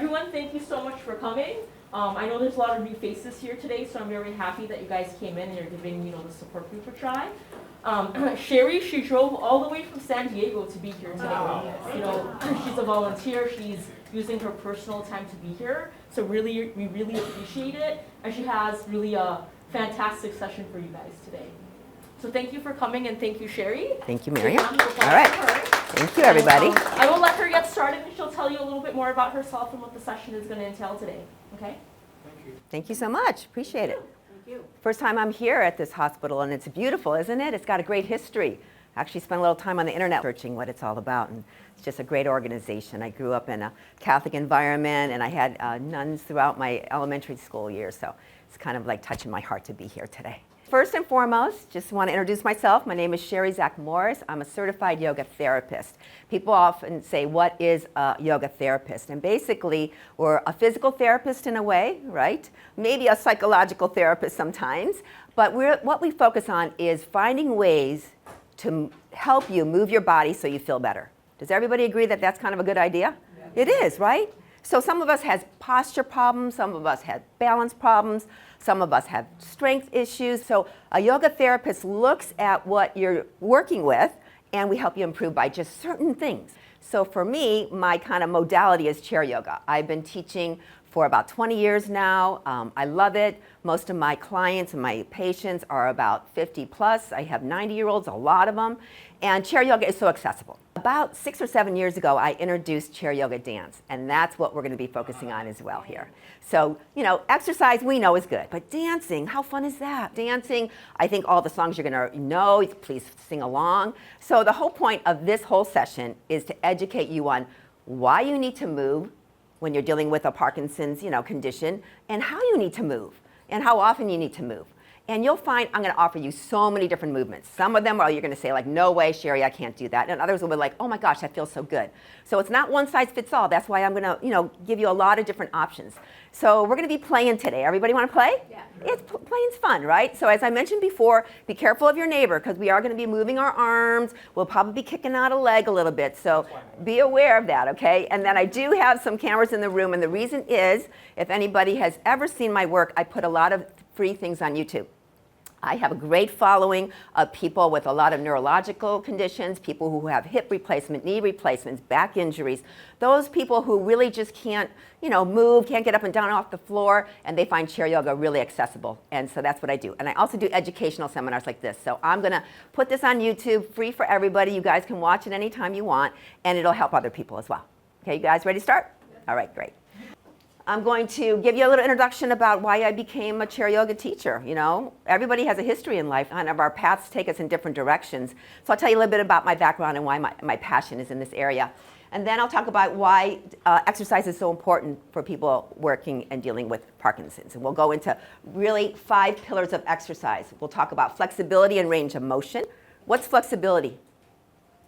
everyone, thank you so much for coming. I know there's a lot of new faces here today, so I'm very happy that you guys came in and you're giving the support group a try. Sherry, she drove all the way from San Diego to be here today. She's a volunteer. She's using her personal time to be here. So we really appreciate it. And she has really a fantastic session for you guys today. So thank you for coming, and thank you, Sherry. Thank you, Miriam. All right. Thank you, everybody. I will let her get started, and she'll tell you a little bit more about herself and what the session is going to entail today. Okay? Thank you. Thank you so much. Appreciate it. Thank you. First time I'm here at this hospital, and it's beautiful, isn't it? It's got a great history. I actually spent a little time on the internet searching what it's all about, and it's just a great organization. I grew up in a Catholic environment, and I had nuns throughout my elementary school years, so it's kind of like touching my heart to be here today. First and foremost, just want to introduce myself. My name is Sherry Zach Morris. I'm a certified yoga therapist. People often say, what is a yoga therapist? And basically, we're a physical therapist in a way, right? Maybe a psychological therapist sometimes. But what we focus on is finding ways to help you move your body so you feel better. Does everybody agree that that's kind of a good idea? Yeah. It is, right? So some of us has posture problems, some of us have balance problems, some of us have strength issues. So a yoga therapist looks at what you're working with, and we help you improve by just certain things. So for me, my kind of modality is chair yoga. I've been teaching for about 20 years now. I love it. Most of my clients and my patients are about 50 plus. I have 90-year-olds, a lot of them. And chair yoga is so accessible. About 6 or 7 years ago, I introduced chair yoga dance, and that's what we're going to be focusing on as well here. So, exercise we know is good, but dancing, how fun is that? Dancing, I think all the songs you're going to know, please sing along. So the whole point of this whole session is to educate you on why you need to move when you're dealing with a Parkinson's, condition, and how you need to move, and how often you need to move. And you'll find I'm going to offer you so many different movements. Some of them are you're going to say like, no way, Sherry, I can't do that. And others will be like, oh my gosh, that feels so good. So it's not one size fits all. That's why I'm going to, give you a lot of different options. So we're going to be playing today. Everybody want to play? Yeah. Playing's fun, right? So as I mentioned before, be careful of your neighbor because we are going to be moving our arms. We'll probably be kicking out a leg a little bit. So be aware of that, okay? And then I do have some cameras in the room. And the reason is, if anybody has ever seen my work, I put a lot of free things on YouTube. I have a great following of people with a lot of neurological conditions, people who have hip replacement, knee replacements, back injuries, those people who really just can't, move, can't get up and down off the floor, and they find chair yoga really accessible. And so that's what I do. And I also do educational seminars like this. So I'm going to put this on YouTube, free for everybody. You guys can watch it anytime you want, and it'll help other people as well. Okay, you guys ready to start? All right, great. I'm going to give you a little introduction about why I became a chair yoga teacher. Everybody has a history in life. Kind of our paths take us in different directions. So I'll tell you a little bit about my background and why my passion is in this area. And then I'll talk about why exercise is so important for people working and dealing with Parkinson's. And we'll go into really 5 pillars of exercise. We'll talk about flexibility and range of motion. What's flexibility?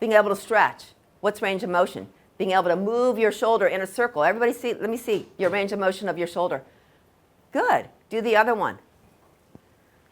Being able to stretch. What's range of motion? Being able to move your shoulder in a circle. Everybody see, let me see your range of motion of your shoulder. Good. Do the other one.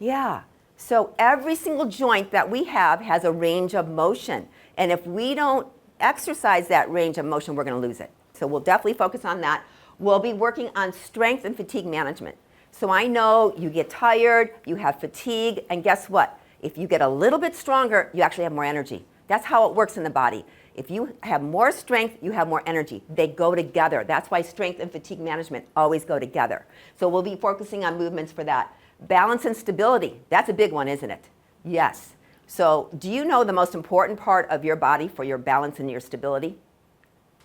Yeah. So every single joint that we have has a range of motion. And if we don't exercise that range of motion, we're going to lose it. So we'll definitely focus on that. We'll be working on strength and fatigue management. So I know you get tired, you have fatigue, and guess what? If you get a little bit stronger, you actually have more energy. That's how it works in the body. If you have more strength, you have more energy. They go together. That's why strength and fatigue management always go together. So we'll be focusing on movements for that. Balance and stability. That's a big one, isn't it? Yes. So do you know the most important part of your body for your balance and your stability?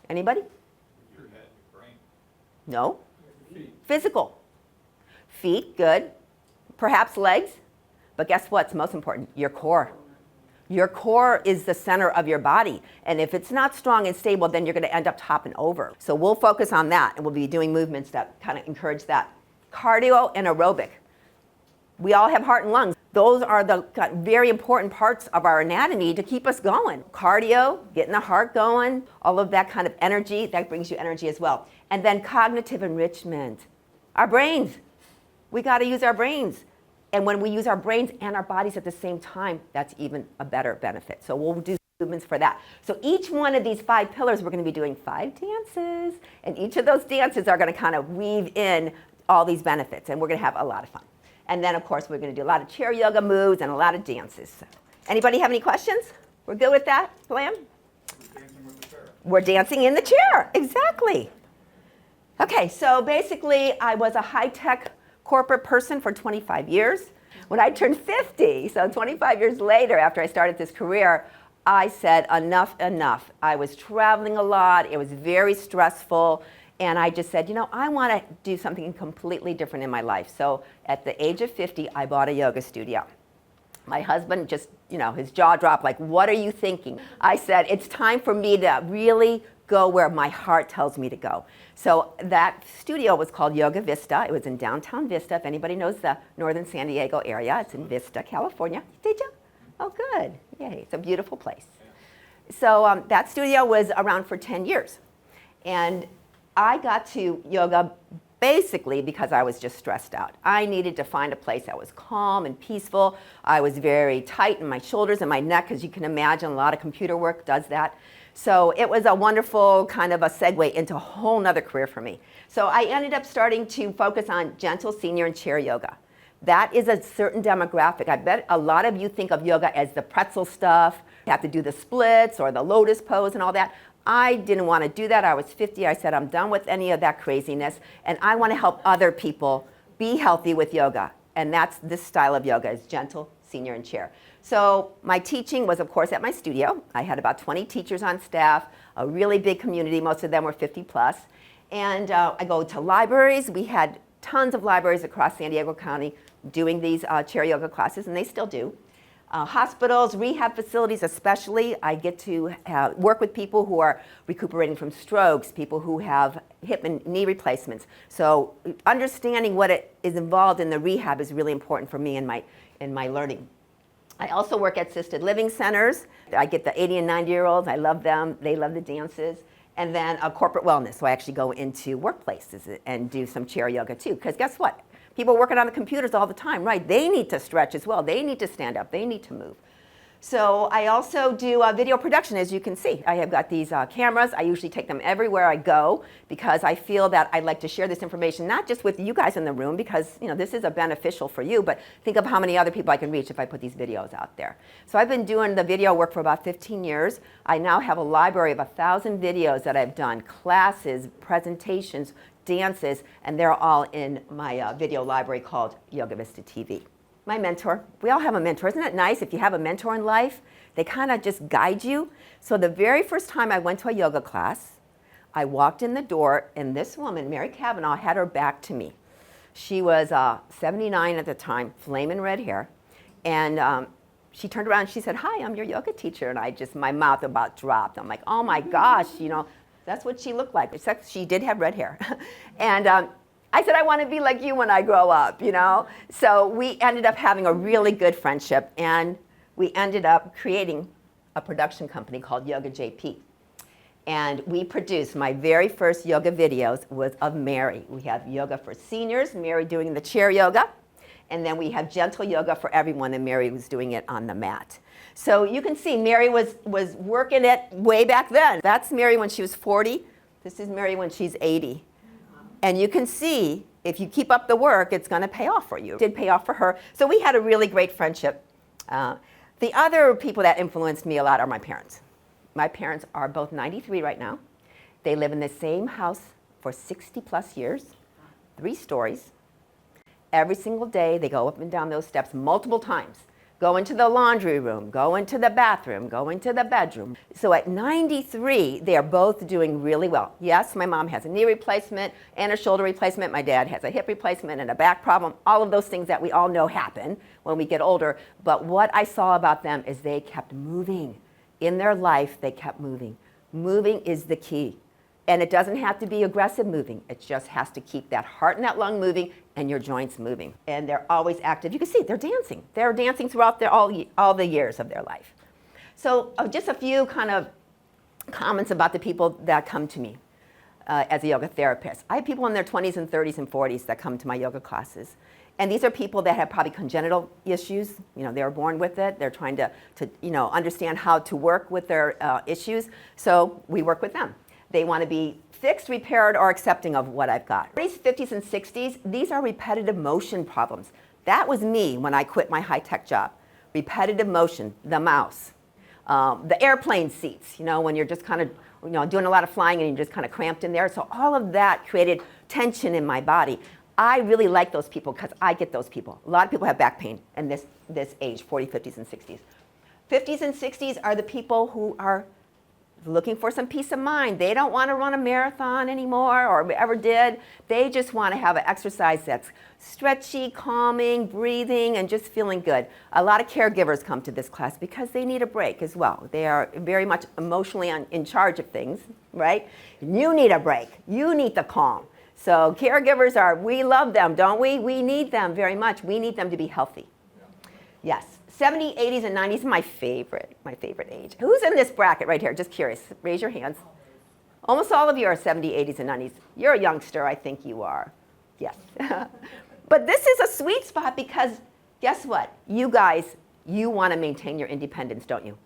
Anybody? Your head, your brain. No. Your feet. Physical. Feet, good. Perhaps legs. But guess what's most important? Your core. Your core is the center of your body. And if it's not strong and stable, then you're going to end up topping over. So we'll focus on that, and we'll be doing movements that kind of encourage that. Cardio and aerobic. We all have heart and lungs. Those are the very important parts of our anatomy to keep us going. Cardio, getting the heart going, all of that kind of energy, that brings you energy as well. And then cognitive enrichment. Our brains. We got to use our brains. And when we use our brains and our bodies at the same time, that's even a better benefit. So we'll do movements for that. So each one of these 5 pillars, we're going to be doing 5 dances, and each of those dances are going to kind of weave in all these benefits, and we're going to have a lot of fun. And then, of course, we're going to do a lot of chair yoga moves and a lot of dances. So, anybody have any questions? We're good with that, Blam? Dancing with the chair. We're dancing in the chair, exactly. Okay, so basically, I was a high-tech corporate person for 25 years. When I turned 50, so 25 years later, after I started this career, I said, enough, enough. I was traveling a lot. It was very stressful. And I just said, you know, I want to do something completely different in my life. So at the age of 50, I bought a yoga studio. My husband just, you know, his jaw dropped, like, what are you thinking? I said, it's time for me to really go where my heart tells me to go. So that studio was called Yoga Vista. It was in downtown Vista. If anybody knows the northern San Diego area, it's in Vista, California. Did you? Oh, good. Yay. It's a beautiful place. So that studio was around for 10 years. And I got to yoga basically because I was just stressed out. I needed to find a place that was calm and peaceful. I was very tight in my shoulders and my neck, as you can imagine. A lot of computer work does that. So it was a wonderful kind of a segue into a whole nother career for me. So I ended up starting to focus on gentle senior and chair yoga. That is a certain demographic. I bet a lot of you think of yoga as the pretzel stuff. You have to do the splits or the lotus pose and all that. I didn't want to do that. I was 50. I said, I'm done with any of that craziness, and I want to help other people be healthy with yoga. And that's this style of yoga, is gentle, senior, and chair. So my teaching was, of course, at my studio. I had about 20 teachers on staff, a really big community. Most of them were 50 plus. And I go to libraries. We had tons of libraries across San Diego County doing these chair yoga classes, and they still do. Hospitals, rehab facilities especially. I get to work with people who are recuperating from strokes, people who have hip and knee replacements. So understanding what it is involved in the rehab is really important for me in my learning. I also work at assisted living centers. I get the 80 and 90-year-olds. I love them. They love the dances. And then corporate wellness. So I actually go into workplaces and do some chair yoga too. Because guess what? People working on the computers all the time, right? They need to stretch as well. They need to stand up. They need to move. So I also do video production, as you can see. I have got these cameras. I usually take them everywhere I go because I feel that I'd like to share this information, not just with you guys in the room, because this is beneficial for you, but think of how many other people I can reach if I put these videos out there. So I've been doing the video work for about 15 years. I now have a library of 1,000 videos that I've done, classes, presentations, dances, and they're all in my video library called Yoga Vista TV. My mentor, we all have a mentor. Isn't it nice if you have a mentor in life? They kind of just guide you. So the very first time I went to a yoga class, I walked in the door, and this woman, Mary Cavanaugh, had her back to me. She was 79 at the time, flaming red hair, and she turned around and she said, "Hi, I'm your yoga teacher," and my mouth about dropped. I'm like, oh my gosh, that's what she looked like, except she did have red hair. And I said, I want to be like you when I grow up, So we ended up having a really good friendship, and we ended up creating a production company called Yoga JP. And we produced, my very first yoga videos was of Mary. We have yoga for seniors, Mary doing the chair yoga, and then we have gentle yoga for everyone, and Mary was doing it on the mat. So you can see Mary was working it way back then. That's Mary when she was 40. This is Mary when she's 80. And you can see, if you keep up the work, it's going to pay off for you. It did pay off for her. So we had a really great friendship. The other people that influenced me a lot are my parents. My parents are both 93 right now. They live in the same house for 60 plus years, 3 stories. Every single day, they go up and down those steps multiple times. Go into the laundry room, go into the bathroom, go into the bedroom. So at 93, they are both doing really well. Yes, my mom has a knee replacement and a shoulder replacement. My dad has a hip replacement and a back problem. All of those things that we all know happen when we get older. But what I saw about them is they kept moving. In their life, they kept moving. Moving is the key. And it doesn't have to be aggressive moving. It just has to keep that heart and that lung moving and your joints moving. And they're always active. You can see they're dancing. They're dancing throughout all the years of their life. So just a few kind of comments about the people that come to me as a yoga therapist. I have people in their 20s and 30s and 40s that come to my yoga classes. And these are people that have probably congenital issues. You know, they were born with it. They're trying to understand how to work with their issues. So we work with them. They want to be fixed, repaired, or accepting of what I've got. 40s, 50s, and 60s, these are repetitive motion problems. That was me when I quit my high-tech job. Repetitive motion, the mouse, the airplane seats, when you're just kind of doing a lot of flying and you're just kind of cramped in there. So all of that created tension in my body. I really like those people because I get those people. A lot of people have back pain in this age, 40s, 50s, and 60s. 50s and 60s are the people who are looking for some peace of mind. They don't want to run a marathon anymore or ever did. They just want to have an exercise that's stretchy, calming, breathing, and just feeling good. A lot of caregivers come to this class because they need a break as well. They are very much emotionally in charge of things, right? You need a break. You need the calm. So caregivers we love them, don't we? We need them very much. We need them to be healthy. Yes. 70s, 80s, and 90s, my favorite age. Who's in this bracket right here? Just curious. Raise your hands. Almost all of you are 70s, 80s, and 90s. You're a youngster, I think you are. Yes. But this is a sweet spot because guess what? You guys, you want to maintain your independence, don't you?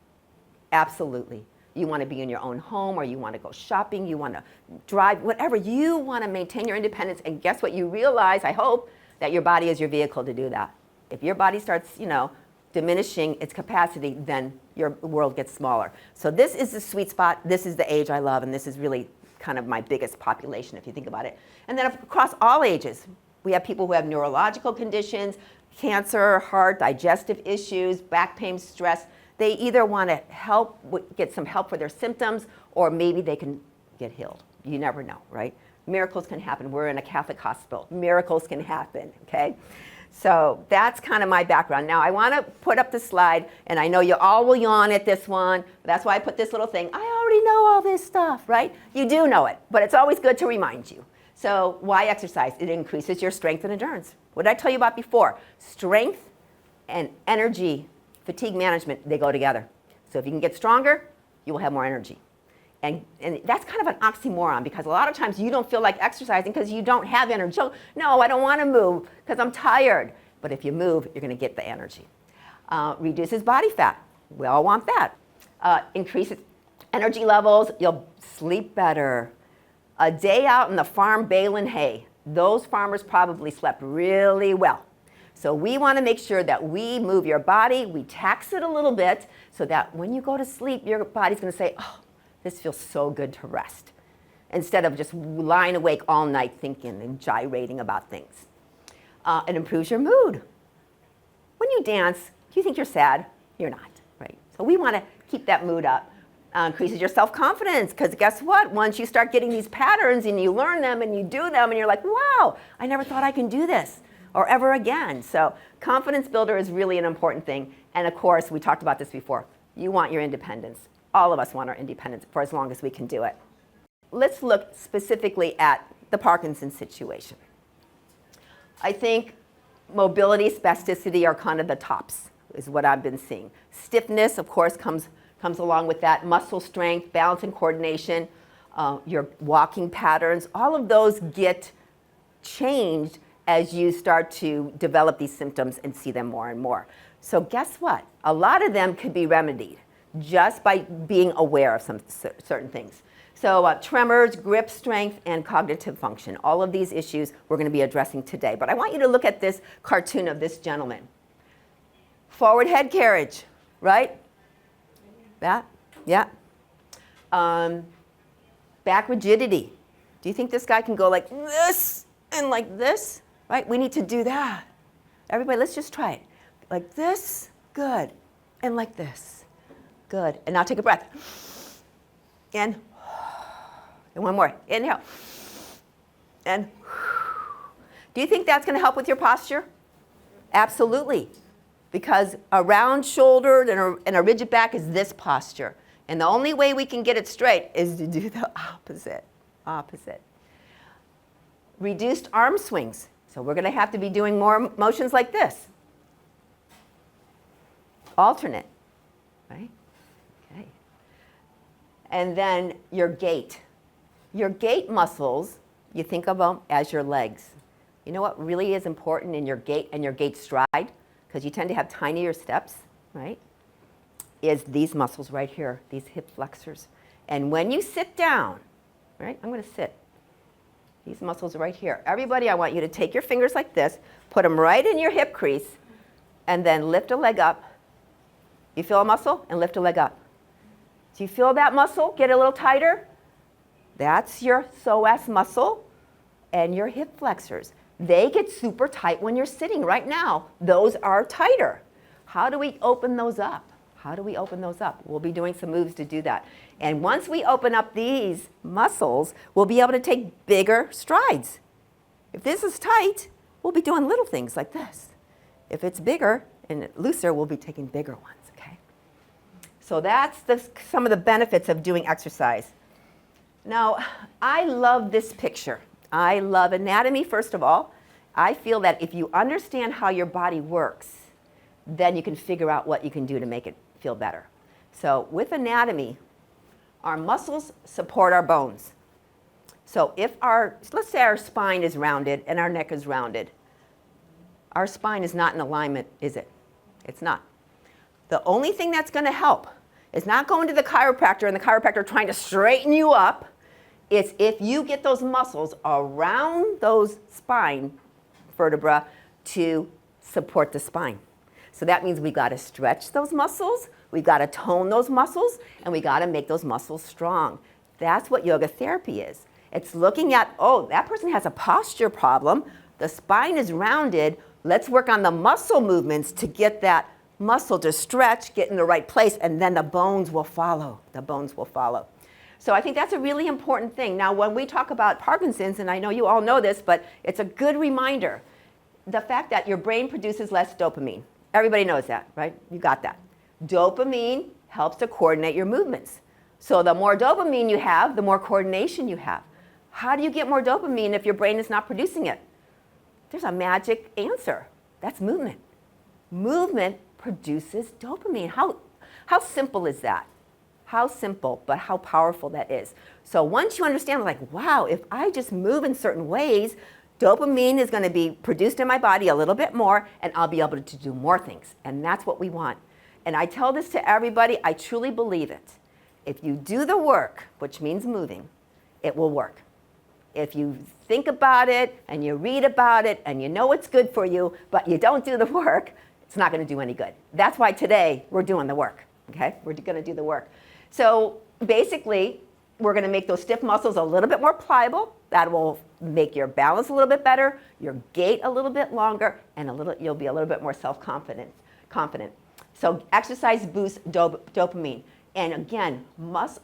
Absolutely. You want to be in your own home, or you want to go shopping, you want to drive, whatever. You want to maintain your independence, and guess what? You realize, I hope, that your body is your vehicle to do that. If your body starts, diminishing its capacity, then your world gets smaller. So this is the sweet spot. This is the age I love, and this is really kind of my biggest population, if you think about it. And then across all ages, we have people who have neurological conditions, cancer, heart, digestive issues, back pain, stress. They either want to get some help for their symptoms, or maybe they can get healed. You never know, right? Miracles can happen. We're in a Catholic hospital. Miracles can happen, okay? So that's kind of my background. Now I want to put up the slide, and I know you all will yawn at this one. That's why I put this little thing. I already know all this stuff, right? You do know it, but it's always good to remind you. So why exercise? It increases your strength and endurance. What did I tell you about before? Strength and energy, fatigue management, they go together. So if you can get stronger, you will have more energy. And that's kind of an oxymoron, because a lot of times you don't feel like exercising because you don't have energy. So, no, I don't want to move because I'm tired. But if you move, you're going to get the energy. Reduces body fat. We all want that. Increases energy levels. You'll sleep better. A day out in the farm baling hay. Those farmers probably slept really well. So we want to make sure that we move your body. We tax it a little bit so that when you go to sleep, your body's going to say, oh, this feels so good to rest, instead of just lying awake all night thinking and gyrating about things. It improves your mood. When you dance, do you think you're sad? You're not, right? So we want to keep that mood up. Increases your self-confidence, because guess what? Once you start getting these patterns and you learn them and you do them and you're like, wow, I never thought I can do this or ever again. So confidence builder is really an important thing. And of course, we talked about this before. You want your independence. All of us want our independence for as long as we can do it. Let's look specifically at the Parkinson situation. I think mobility, spasticity are kind of the tops, is what I've been seeing. Stiffness, of course, comes along with that. Muscle strength, balance and coordination, your walking patterns, all of those get changed as you start to develop these symptoms and see them more and more. So guess what? A lot of them could be remedied just by being aware of some certain things. So tremors, grip strength, and cognitive function. All of these issues we're going to be addressing today. But I want you to look at this cartoon of this gentleman. Forward head carriage, right? That, yeah. Back rigidity. Do you think this guy can go like this and like this? Right? We need to do that. Everybody, let's just try it. Like this, good. And like this. Good. And now take a breath. And one more. Inhale. And do you think that's going to help with your posture? Absolutely. Because a round shoulder and a rigid back is this posture. And the only way we can get it straight is to do the opposite. Reduced arm swings. So we're going to have to be doing more motions like this. Alternate. Right? Okay. And then your gait. Your gait muscles, you think of them as your legs. You know what really is important in your gait and your gait stride, because you tend to have tinier steps, right, is these muscles right here, these hip flexors. And when you sit down, right, I'm going to sit. These muscles are right here. Everybody, I want you to take your fingers like this, put them right in your hip crease, and then lift a leg up. You feel a muscle? And lift a leg up. Do you feel that muscle get a little tighter? That's your psoas muscle and your hip flexors. They get super tight when you're sitting right now. Those are tighter. How do we open those up? How do we open those up? We'll be doing some moves to do that. And once we open up these muscles, we'll be able to take bigger strides. If this is tight, we'll be doing little things like this. If it's bigger and looser, we'll be taking bigger ones, okay? So that's some of the benefits of doing exercise. Now, I love this picture. I love anatomy, first of all. I feel that if you understand how your body works, then you can figure out what you can do to make it feel better. So with anatomy, our muscles support our bones. So let's say our spine is rounded and our neck is rounded. Our spine is not in alignment, is it? It's not. The only thing that's going to help is not going to the chiropractor and the chiropractor trying to straighten you up. It's if you get those muscles around those spine vertebra to support the spine. So that means we got to stretch those muscles, we got to tone those muscles, and we got to make those muscles strong. That's what yoga therapy is. It's looking at, oh, that person has a posture problem, the spine is rounded, let's work on the muscle movements to get that muscle to stretch, get in the right place, and then the bones will follow. The bones will follow. So I think that's a really important thing. Now, when we talk about Parkinson's, and I know you all know this, but it's a good reminder, the fact that your brain produces less dopamine. Everybody knows that, right? You got that. Dopamine helps to coordinate your movements. So the more dopamine you have, the more coordination you have. How do you get more dopamine if your brain is not producing it? There's a magic answer. That's movement. Movement produces dopamine. How simple is that? How simple, but how powerful that is. So once you understand, like, wow, if I just move in certain ways, dopamine is going to be produced in my body a little bit more, and I'll be able to do more things. And that's what we want. And I tell this to everybody, I truly believe it. If you do the work, which means moving, it will work. If you think about it, and you read about it, and you know it's good for you, but you don't do the work, it's not going to do any good. That's why today we're doing the work, okay? We're going to do the work. So basically, we're going to make those stiff muscles a little bit more pliable. That will make your balance a little bit better, your gait a little bit longer, and you'll be a little bit more self-confident. So exercise boosts dopamine. And again,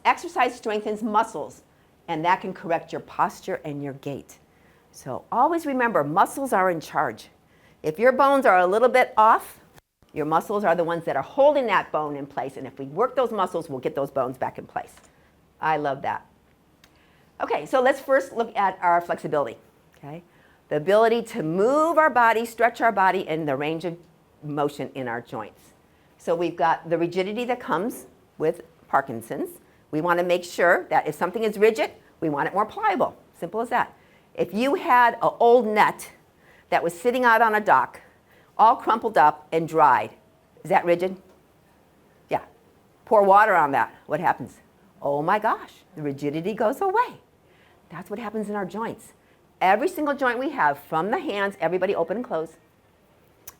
exercise strengthens muscles, and that can correct your posture and your gait. So always remember, muscles are in charge. If your bones are a little bit off, your muscles are the ones that are holding that bone in place. And if we work those muscles, we'll get those bones back in place. I love that. Okay, so let's first look at our flexibility. Okay? The ability to move our body, stretch our body in the range of motion in our joints. So we've got the rigidity that comes with Parkinson's. We want to make sure that if something is rigid, we want it more pliable. Simple as that. If you had an old net that was sitting out on a dock, all crumpled up and dried, is that rigid? Yeah. Pour water on that. What happens? Oh my gosh, the rigidity goes away. That's what happens in our joints. Every single joint we have, from the hands, everybody open and close,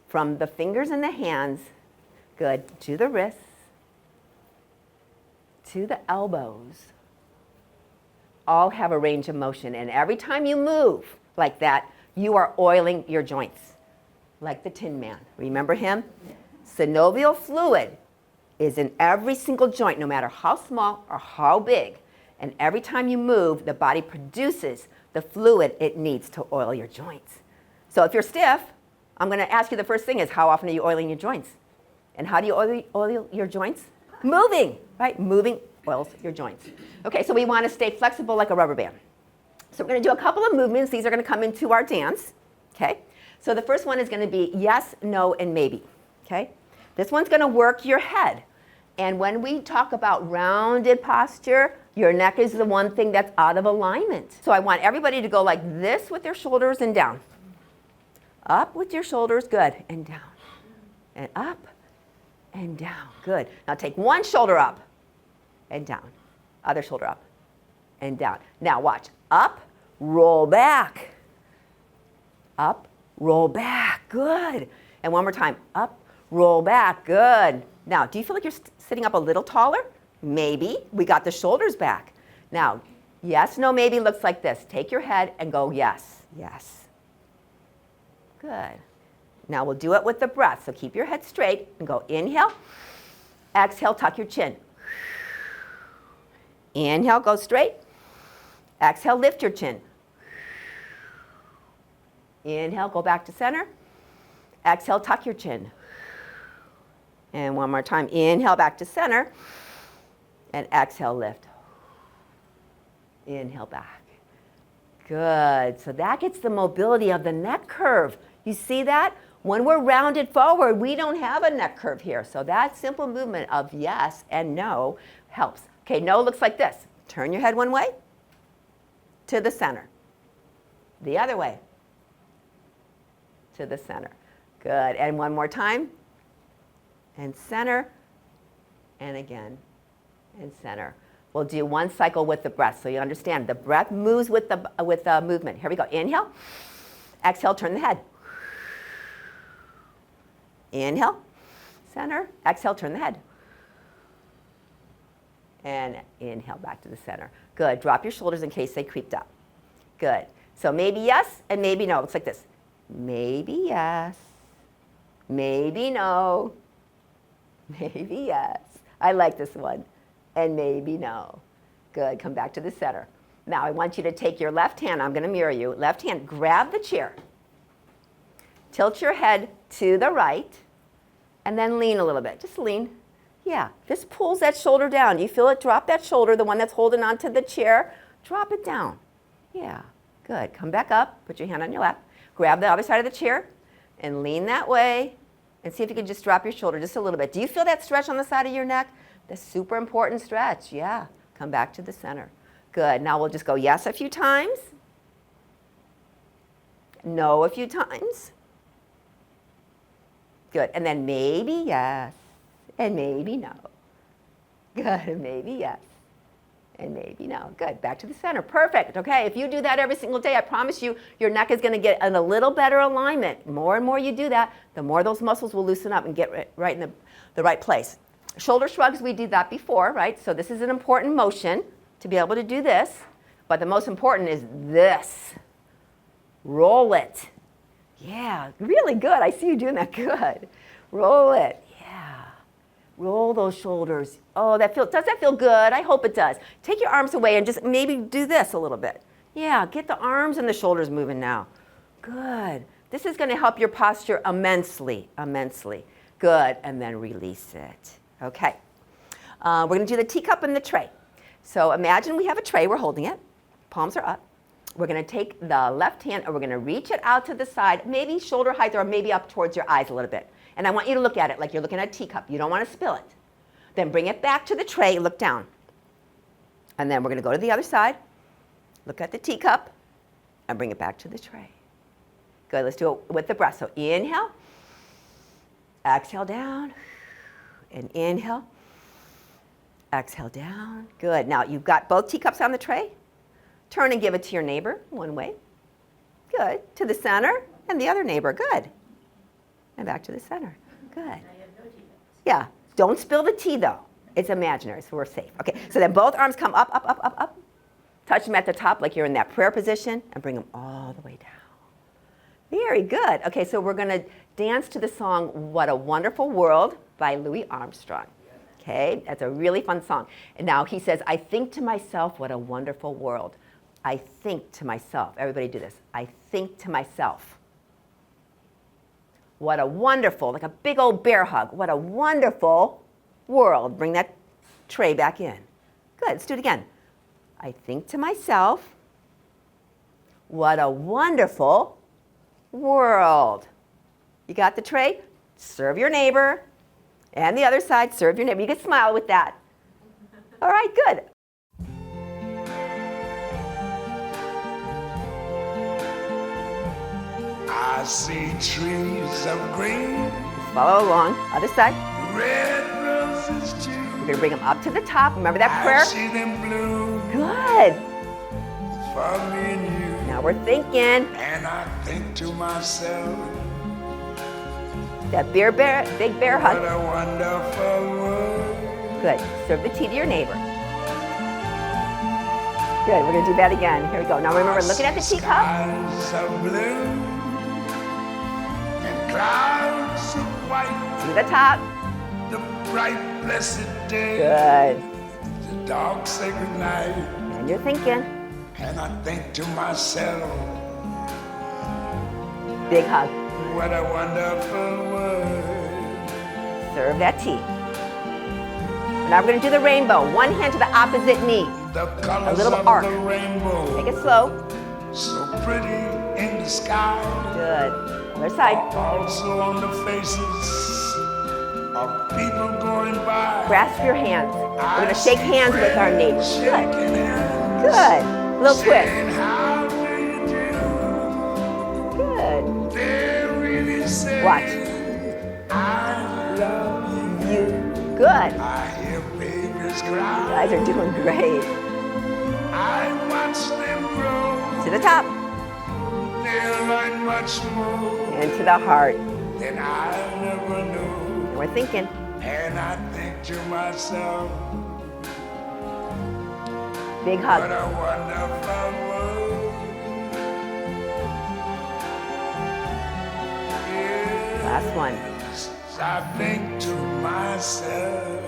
from the fingers and the hands, good, to the wrists, to the elbows, all have a range of motion. And every time you move like that, you are oiling your joints. Like the Tin Man. Remember him? Synovial fluid is in every single joint, no matter how small or how big. And every time you move, the body produces the fluid it needs to oil your joints. So if you're stiff, I'm going to ask you, the first thing is, how often are you oiling your joints? And how do you oil your joints? Moving, right? Moving oils your joints. Okay, so we want to stay flexible like a rubber band. So we're going to do a couple of movements. These are going to come into our dance. Okay? So the first one is going to be yes, no, and maybe. Okay? This one's going to work your head. And when we talk about rounded posture, your neck is the one thing that's out of alignment. So I want everybody to go like this with their shoulders and down. Up with your shoulders, good, and down. And up and down, good. Now take one shoulder up and down. Other shoulder up and down. Now watch, up, roll back. Up, roll back, good. And one more time, up, roll back, good. Now, do you feel like you're sitting up a little taller? Maybe. We got the shoulders back. Now, yes, no, maybe looks like this. Take your head and go yes, yes. Good. Now we'll do it with the breath. So keep your head straight and go inhale, exhale, tuck your chin. Inhale, go straight. Exhale, lift your chin. Inhale, go back to center. Exhale, tuck your chin. And one more time. Inhale, back to center. And exhale, lift. Inhale, back. Good. So that gets the mobility of the neck curve. You see that? When we're rounded forward, we don't have a neck curve here. So that simple movement of yes and no helps. Okay, no looks like this. Turn your head one way to the center. The other way to the center. Good. And one more time. And center. And again. And center. We'll do one cycle with the breath so you understand. The breath moves with the movement. Here we go. Inhale. Exhale, turn the head. Inhale. Center. Exhale, turn the head. And inhale back to the center. Good. Drop your shoulders in case they creeped up. Good. So maybe yes and maybe no. It looks like this. Maybe yes. Maybe no. Maybe yes. I like this one. And maybe no. Good. Come back to the center. Now I want you to take your left hand. I'm going to mirror you. Left hand, grab the chair. Tilt your head to the right. And then lean a little bit. Just lean. Yeah. This pulls that shoulder down. You feel it? Drop that shoulder, the one that's holding onto the chair. Drop it down. Yeah. Good. Come back up. Put your hand on your lap. Grab the other side of the chair and lean that way. And see if you can just drop your shoulder just a little bit. Do you feel that stretch on the side of your neck? The super important stretch. Yeah. Come back to the center. Good. Now we'll just go yes a few times. No a few times. Good. And then maybe yes. And maybe no. Good. Maybe yes. And maybe no. Good. Back to the center. Perfect. Okay. If you do that every single day, I promise you, your neck is going to get in a little better alignment. More and more you do that, the more those muscles will loosen up and get right in the right place. Shoulder shrugs, we did that before, right? So this is an important motion to be able to do this. But the most important is this. Roll it. Yeah, really good. I see you doing that. Good. Roll it. Yeah. Roll those shoulders. Oh, does that feel good? I hope it does. Take your arms away and just maybe do this a little bit. Yeah, get the arms and the shoulders moving now. Good. This is going to help your posture immensely, immensely. Good. And then release it. Okay. We're going to do the teacup and the tray. So imagine we have a tray. We're holding it. Palms are up. We're going to take the left hand and we're going to reach it out to the side, maybe shoulder height or maybe up towards your eyes a little bit. And I want you to look at it like you're looking at a teacup. You don't want to spill it. Then bring it back to the tray, look down. And then we're going to go to the other side, look at the teacup, and bring it back to the tray. Good, let's do it with the breath. So inhale, exhale down, and inhale, exhale down. Good, now you've got both teacups on the tray. Turn and give it to your neighbor, one way. Good, to the center, and the other neighbor, good. And back to the center, good. Yeah, don't spill the tea though. It's imaginary, so we're safe. Okay, so then both arms come up, up, up, up, up. Touch them at the top like you're in that prayer position and bring them all the way down. Very good. Okay, so we're going to dance to the song What a Wonderful World by Louis Armstrong. Okay, that's a really fun song. And now he says, I think to myself, what a wonderful world. I think to myself. Everybody do this. I think to myself. What a wonderful, like a big old bear hug. What a wonderful world. Bring that tray back in. Good, let's do it again. I think to myself, what a wonderful world. You got the tray? Serve your neighbor. And the other side, serve your neighbor. You can smile with that. All right, good. I I see trees of green, Just follow along. Other side. red roses too. We're going to bring them up to the top. Remember that I prayer? see them bloom Good. for me and you. Now we're thinking. And I think to myself, That big bear what hug. a wonderful world. Good. Serve the tea to your neighbor. Good. We're going to do that again. Here we go. Now remember, looking at the teacup. Skies of blue and clouds of white. To the top. The bright blessed day, Good. the dark sacred night. And you're thinking. And I think to myself, Big hug. what a wonderful world. Serve that tea. Now we're going to do the rainbow. One hand to the opposite knee. The colors little of arc. the rainbow, Take it slow. so pretty in the sky, Good. Other side. also on the faces of people going by. Grasp your hands. We're going to shake hands with our neighbors. Good. Shaking hands, Good. Little twist. saying, how do you do? Good. They really say, Watch. I love you. You. Good. I hear babies You cry. guys are doing great. I watch them grow. To the top. They'll learn much more And to the heart. than I never knew. And we're thinking. And I think to myself, Big what hug. a wonderful world. Yes, Last one. I think to myself,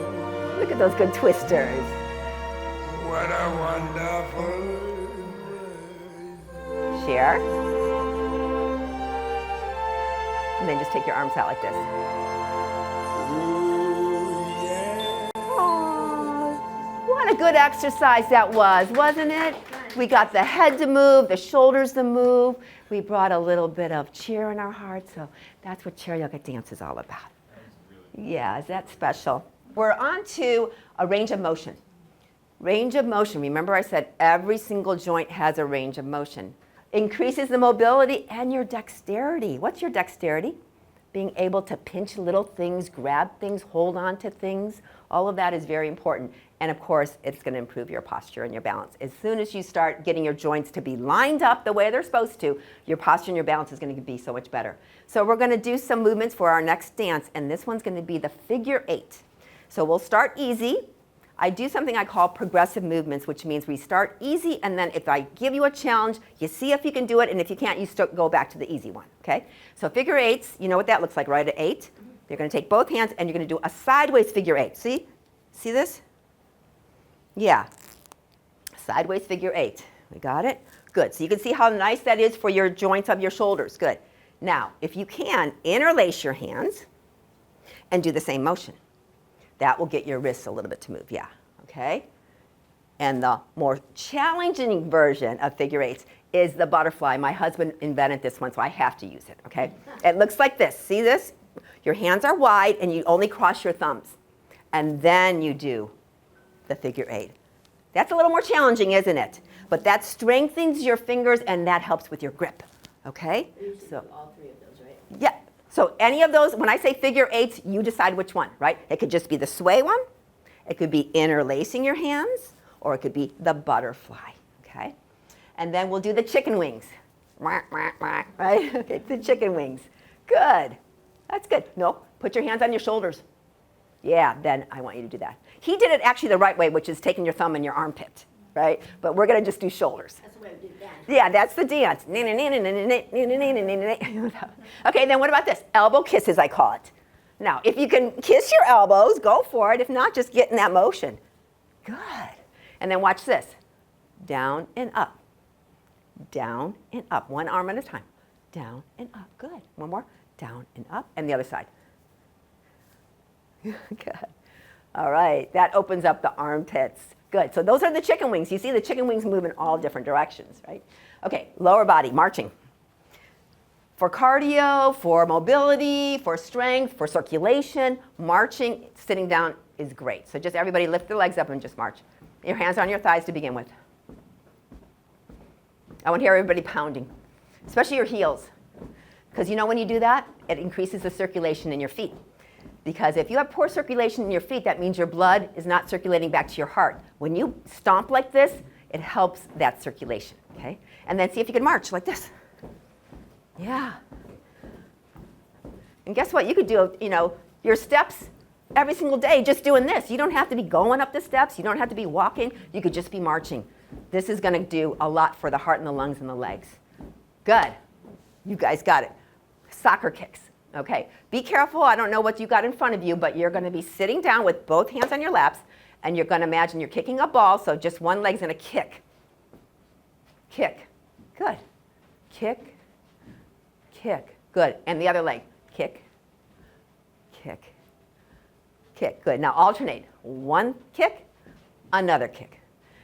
Look at those good twisters. what a wonderful world. Share. And then just take your arms out like this. Ooh, yeah. Aww. What a good exercise that was, wasn't it? We got the head to move, the shoulders to move. We brought a little bit of cheer in our heart. So that's what chair yoga dance is all about. Yeah, is that special? We're on to a range of motion. Range of motion. Remember I said every single joint has a range of motion. Increases the mobility and your dexterity. What's your dexterity? Being able to pinch little things, grab things, hold on to things. All of that is very important. And of course, it's going to improve your posture and your balance. As soon as you start getting your joints to be lined up the way they're supposed to, your posture and your balance is going to be so much better. So we're going to do some movements for our next dance, and this one's going to be the figure 8. So we'll start easy. I do something I call progressive movements, which means we start easy, and then if I give you a challenge, you see if you can do it, and if you can't, you go back to the easy one, okay? So figure 8s, you know what that looks like, right, at 8? You're going to take both hands, and you're going to do a sideways figure 8. See? See this? Yeah. Sideways figure 8. We got it? Good. So you can see how nice that is for your joints of your shoulders. Good. Now, if you can, interlace your hands and do the same motion. That will get your wrists a little bit to move, yeah, okay? And the more challenging version of figure 8s is the butterfly. My husband invented this one, so I have to use it, okay? It looks like this. See this? Your hands are wide, and you only cross your thumbs. And then you do the figure 8. That's a little more challenging, isn't it? But that strengthens your fingers, and that helps with your grip, okay? So all three of those, right? yeah. So any of those, when I say figure 8s, you decide which one, right? It could just be the sway one. It could be interlacing your hands, or it could be the butterfly, okay? And then we'll do the chicken wings, right? Okay, the chicken wings. Good. That's good. No, put your hands on your shoulders. Yeah, then I want you to do that. He did it actually the right way, which is taking your thumb in your armpit, right? But we're going to just do shoulders. That's the way we do that. Yeah, that's the dance. Okay, then what about this? Elbow kisses, I call it. Now, if you can kiss your elbows, go for it. If not, just get in that motion. Good. And then watch this. Down and up. Down and up. One arm at a time. Down and up. Good. One more. Down and up. And the other side. Good. All right. That opens up the armpits. Good. So those are the chicken wings. You see the chicken wings move in all different directions, right? Okay. Lower body, marching. For cardio, for mobility, for strength, for circulation, marching, sitting down is great. So just everybody lift their legs up and just march. Your hands on your thighs to begin with. I want to hear everybody pounding, especially your heels. Because you know when you do that, it increases the circulation in your feet. Because if you have poor circulation in your feet, that means your blood is not circulating back to your heart. When you stomp like this, it helps that circulation, okay? And then see if you can march like this. Yeah. And guess what? You could do, your steps every single day just doing this. You don't have to be going up the steps. You don't have to be walking. You could just be marching. This is going to do a lot for the heart and the lungs and the legs. Good. You guys got it. Soccer kicks. Okay. Be careful. I don't know what you got in front of you, but you're going to be sitting down with both hands on your laps, and you're going to imagine you're kicking a ball, so just one leg's going to kick. Kick. Good. Kick. Kick. Good. And the other leg. Kick. Kick. Kick. Good. Now alternate. One kick, another kick.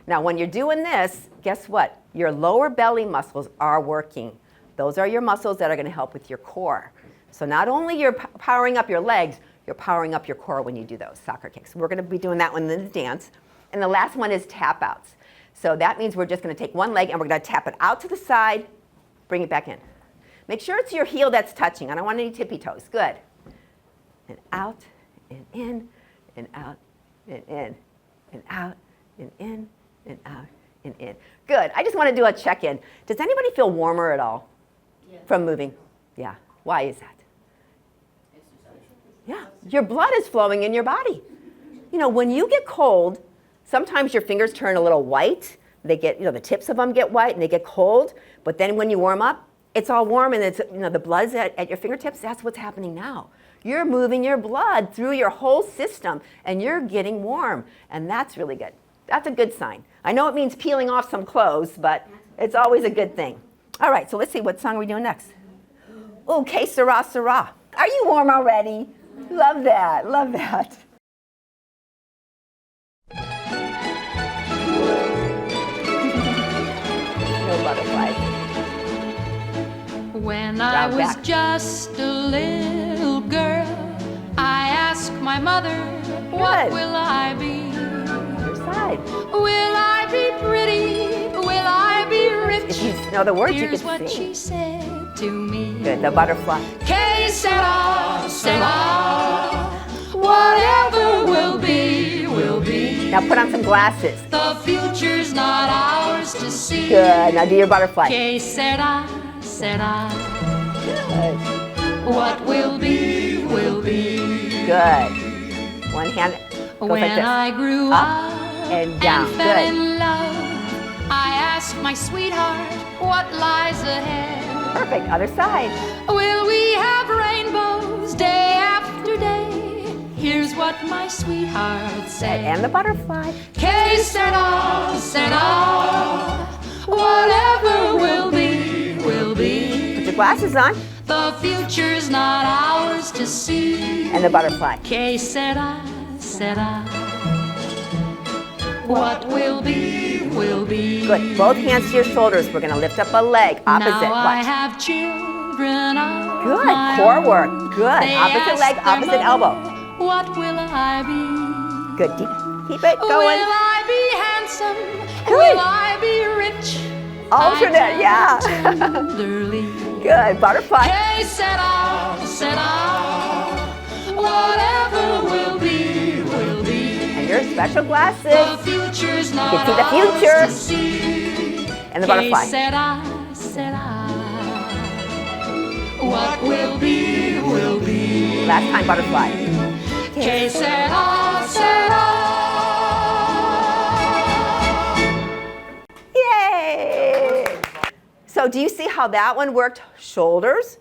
Now when you're doing this, guess what? Your lower belly muscles are working. Those are your muscles that are going to help with your core. So not only you're powering up your legs, you're powering up your core when you do those soccer kicks. We're going to be doing that one in the dance. And the last one is tap outs. So that means we're just going to take one leg and we're going to tap it out to the side, bring it back in. Make sure it's your heel that's touching. I don't want any tippy toes. Good. And out, and in, and out, and in, and out, and in, and out, and in. Good. I just want to do a check-in. Does anybody feel warmer at all from moving? Yeah. Why is that? Yeah. Your blood is flowing in your body. When you get cold, sometimes your fingers turn a little white. They get, the tips of them get white and they get cold. But then when you warm up, it's all warm and it's, the blood's at your fingertips. That's what's happening now. You're moving your blood through your whole system and you're getting warm. And that's really good. That's a good sign. I know it means peeling off some clothes, but it's always a good thing. All right, so let's see, what song are we doing next? Oh, Que Sera, Sera. Are you warm already? Love that, love that. No butterfly. When I Round was back. just a little girl, I asked my mother, what Good. will I be? Other side. Will I be pretty? Will I be rich? If you know the words, Here's you what can sing. she said to me. Good, the butterfly. Que sera, sera. Whatever will be, will be. Now put on some glasses. The future's not ours to see. Good, now do your butterfly. Que sera, sera. Good. What will be, will be. Good. One hand goes When like this. I grew Up up and down. and fell Good. in love, I asked my sweetheart what lies ahead. Perfect, other side. Will we have rainbows day after day? Here's what my sweetheart said. And the butterfly. Que sera, sera. Whatever will be, will be. Put your glasses on. The future's not ours to see. And the butterfly. Que sera, sera. What will be, will be. Good. Both hands to your shoulders. We're going to lift up a leg. Opposite. Now I Watch. have children of Good. my Core own. work. Good. They Opposite ask leg, their opposite mother, elbow. what will I be? Good. Keep it going. Will I be handsome? Good. Will I be rich? Alternate, I yeah. tell tenderly. Good. Butterfly. Que sera, sera. Whatever will be, will be. And your special The glasses. future's not You can see the ours future. to see. And the butterfly. Que sera, sera. What will be, will be. Last time, butterfly. Que sera, sera. Yay! So do you see how that one worked? Shoulders,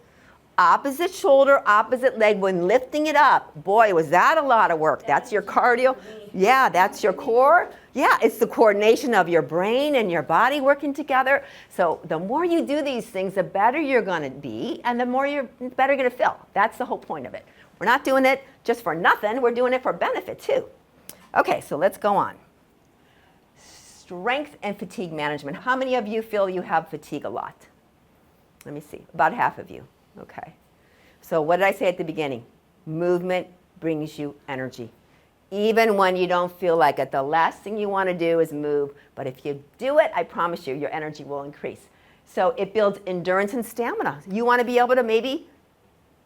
opposite shoulder, opposite leg when lifting it up. Boy, was that a lot of work. That's your cardio. Yeah, that's your core. Yeah, it's the coordination of your brain and your body working together. So the more you do these things, the better you're going to be and the better you're going to feel. That's the whole point of it. We're not doing it just for nothing. We're doing it for benefit too. Okay, so let's go on. Strength and fatigue management. How many of you feel you have fatigue a lot? Let me see. About half of you. Okay. So what did I say at the beginning? Movement brings you energy. Even when you don't feel like it, the last thing you want to do is move. But if you do it, I promise you, your energy will increase. So it builds endurance and stamina. You want to be able to maybe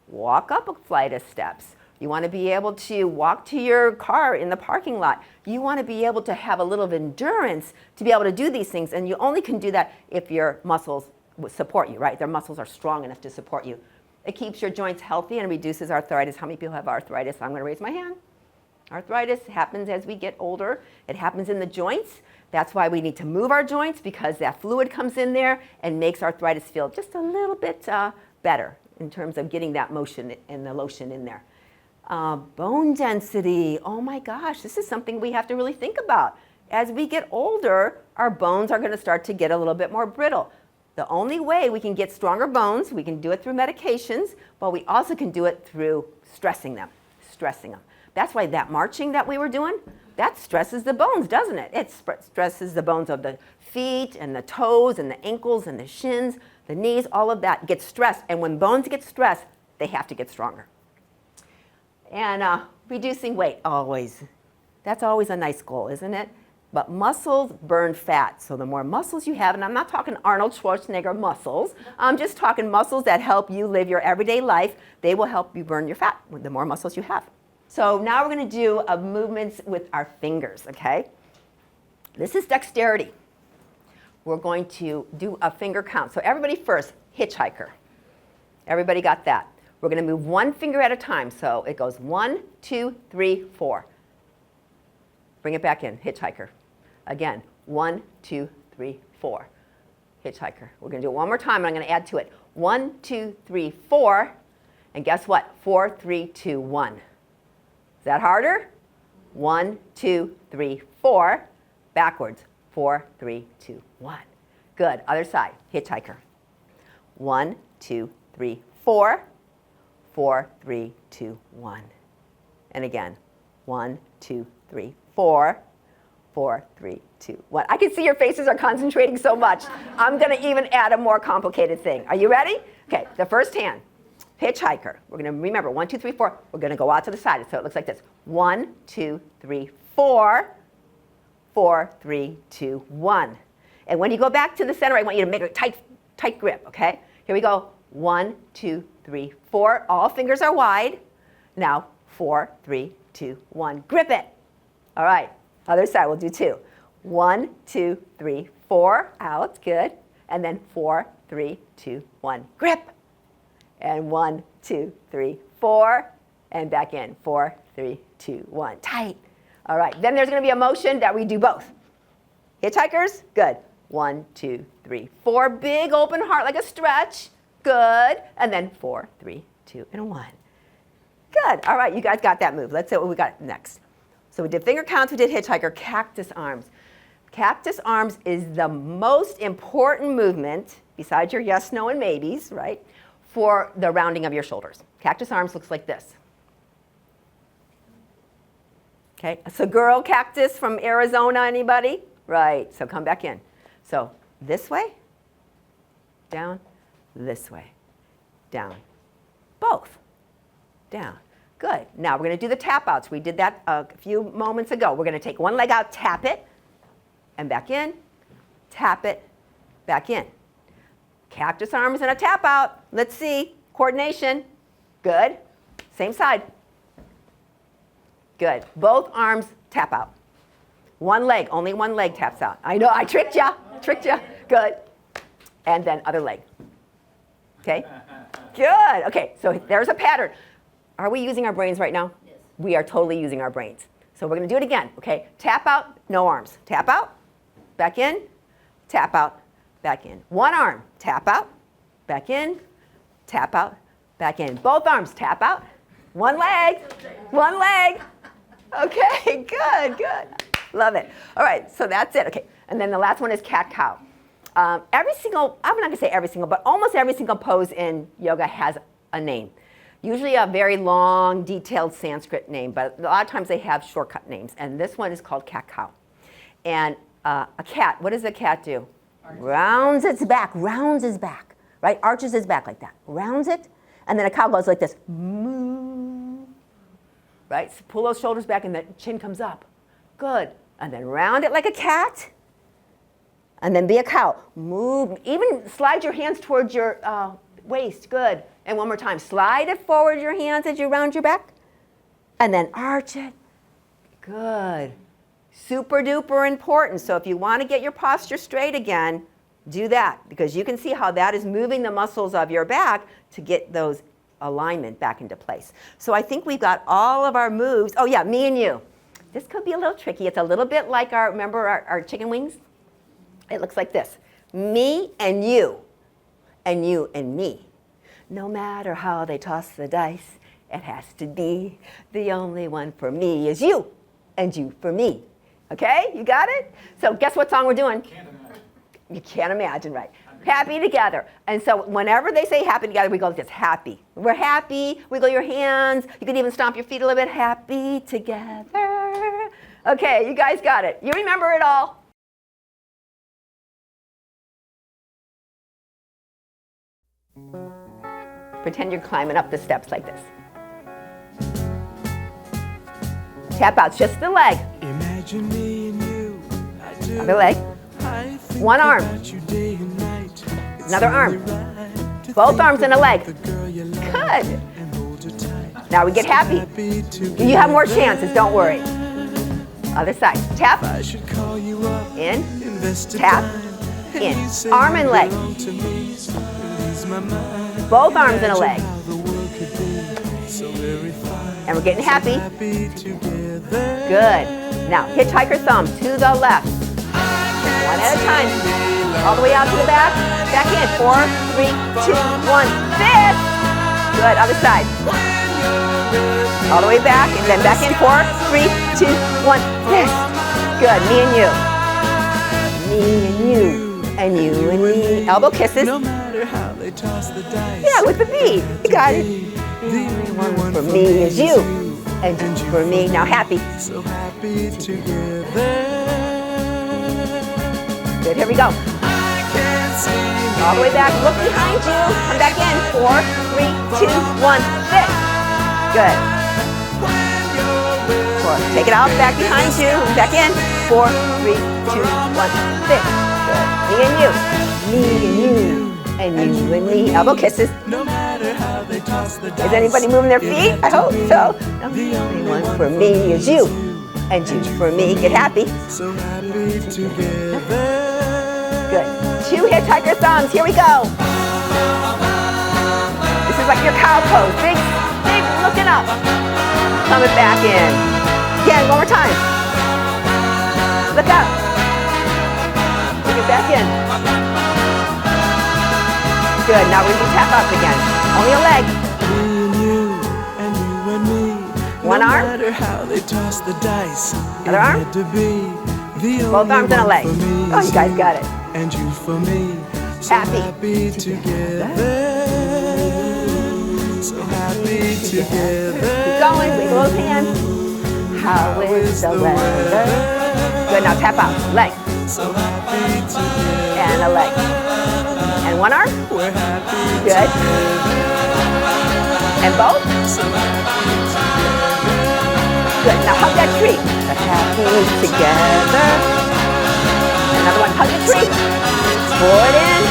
walk up a flight of steps. You want to be able to walk to your car in the parking lot. You want to be able to have a little of endurance to be able to do these things. And you only can do that if your muscles support you, right? Their muscles are strong enough to support you. It keeps your joints healthy and reduces arthritis. How many people have arthritis? I'm going to raise my hand. Arthritis happens as we get older. It happens in the joints. That's why we need to move our joints, because that fluid comes in there and makes arthritis feel just a little bit better in terms of getting that motion and the lotion in there. Bone density. Oh my gosh, this is something we have to really think about. As we get older, our bones are going to start to get a little bit more brittle. The only way we can get stronger bones, we can do it through medications, but we also can do it through stressing them. That's why that marching that we were doing, that stresses the bones, doesn't it? It stresses the bones of the feet and the toes and the ankles and the shins, the knees, all of that gets stressed. And when bones get stressed, they have to get stronger. And reducing weight, always. That's always a nice goal, isn't it? But muscles burn fat. So the more muscles you have, and I'm not talking Arnold Schwarzenegger muscles, I'm just talking muscles that help you live your everyday life. They will help you burn your fat with the more muscles you have. So now we're going to do movements with our fingers, okay? This is dexterity. We're going to do a finger count. So everybody first, hitchhiker. Everybody got that? We're going to move one finger at a time. So it goes 1, 2, 3, 4. Bring it back in, hitchhiker. Again, 1, 2, 3, 4. Hitchhiker. We're going to do it one more time, and I'm going to add to it. 1, 2, 3, 4. And guess what? 4, 3, 2, 1. Is that harder? 1, 2, 3, 4. Backwards. 4, 3, 2, 1. Good. Other side. Hitchhiker. 1, 2, 3, 4. 4, 3, 2, 1. And again. 1, 2, 3, 4. 4, 3, 2, 1. I can see your faces are concentrating so much. I'm going to even add a more complicated thing. Are you ready? Okay. The first hand. Hitchhiker. We're going to remember 1, 2, 3, 4. We're going to go out to the side, so it looks like this. 1, 2, 3, 4. 4, 3, 2, 1. And when you go back to the center, I want you to make a tight grip, okay? Here we go. 1, 2, 3, 4. All fingers are wide. Now, 4, 3, 2, 1. Grip it. All right. Other side, we'll do 2. 1, 2, 3, 4. Out. Good. And then 4, 3, 2, 1. Grip. And 1, 2, 3, 4. And back in. 4, 3, 2, 1. Tight. All right. Then there's going to be a motion that we do both. Hitchhikers? Good. 1, 2, 3, 4. Big open heart like a stretch. Good. And then 4, 3, 2, and 1. Good. All right. You guys got that move. Let's see what we got next. So we did finger counts. We did hitchhiker. Cactus arms. Cactus arms is the most important movement, besides your yes, no, and maybes, right, for the rounding of your shoulders. Cactus arms looks like this. Okay, so girl cactus from Arizona, anybody? Right, so come back in. So this way, down, this way, down. Both, down. Good. Now we're going to do the tap outs. We did that a few moments ago. We're going to take one leg out, tap it, and back in, tap it, back in. Cactus arms and a tap out. Let's see. Coordination. Good. Same side. Good. Both arms tap out. One leg, only one leg taps out. I know, I tricked ya. Good. And then other leg. Okay? Good. Okay, so there's a pattern. Are we using our brains right now? Yes. We are totally using our brains. So we're going to do it again. Okay? Tap out, no arms. Tap out, back in, tap out, back in. One arm, tap out, back in, tap out, back in. Both arms, tap out. One leg. Okay, good. Love it. All right, so that's it. Okay, and then the last one is cat-cow. I'm not going to say every single, but almost every single pose in yoga has a name. Usually a very long, detailed Sanskrit name, but a lot of times they have shortcut names. And this one is called cat-cow. And a cat, what does a cat do? Rounds its back, right? Arches its back like that, rounds it, and then a cow goes like this. Moo. Right? So pull those shoulders back and the chin comes up. Good. And then round it like a cat. And then be a cow. Move, even slide your hands towards your waist. Good. And one more time. Slide it forward, your hands as you round your back. And then arch it. Good. Super duper important. So if you want to get your posture straight again, do that, because you can see how that is moving the muscles of your back to get those alignment back into place. So I think we've got all of our moves. Oh yeah, me and you. This could be a little tricky. It's a little bit like remember our chicken wings? It looks like this. Me and you and me. No matter how they toss the dice, it has to be the only one for me is you, and you for me. Okay, you got it? So guess what song we're doing? Can't imagine. You can't imagine, right? Happy together. And so whenever they say happy together, we go like this, happy. We're happy, wiggle your hands. You can even stomp your feet a little bit, happy together. Okay, you guys got it. You remember it all. Pretend you're climbing up the steps like this. Tap out just the leg. Imagine me and you. I do. Other leg. I think One arm. about you day and night. It's Another arm. only right to Both think arms and a leg. about the girl you love Good. and hold her tight. Now we get happy. Together. You have more chances, don't worry. Other side. Tap, I should call you up. in, Invest a tap, dime, in. you say Arm you and leg. belong to me. Ease my mind. Both arms and a Imagine leg. how the world could be so very fine. And we're getting happy. Happy together. Good. Now, hitchhiker thumb to the left. One at a time. All the way out to the back. Back in. 4, 3, 2, 1. Fist. Good. Other side. All the way back. And then back in. 4, 3, 2, 1. Fist. Good. Me and you. Me and you. And you and me. Elbow kisses. No matter how they toss the dice. Yeah, with the beat. You got it. The only one for me is you. And you for me. Now happy. So happy together. Good. Here we go. Can't see All the way back. Look behind you. Come back in. 4, 3, 2, 1. Fist. Good. 4. Take it out. Back behind you. Back in. 4, 3, 2, 1. Fist. Good. Me and you. Me and you. And you and me. Elbow kisses. no matter how they toss the dice. Is anybody moving their feet? I hope so. The only one for me is you. And you for me. Get happy. So happy together. Good. 2 hitchhiker thumbs. Here we go. This is like your cow pose. Big, big looking up. Coming back in. Again, one more time. Look up. Bring it back in. Good. Now we're going to do tap outs again. Only a leg. Me and you and me. One no arm. matter how they toss the dice. Other arm. It had to be the Both only arms and a one leg. for me Oh, is you guys you got it. And you for me. So Happy happy together. So happy together. Keep going. Wiggle those hands. How is the weather? Good. Now tap out. Leg. So happy together. And a leg. And one arm. We're happy Good. And both. so happy Good. Now hug that tree. The happy together. Another one. Hug the tree. Pull it in.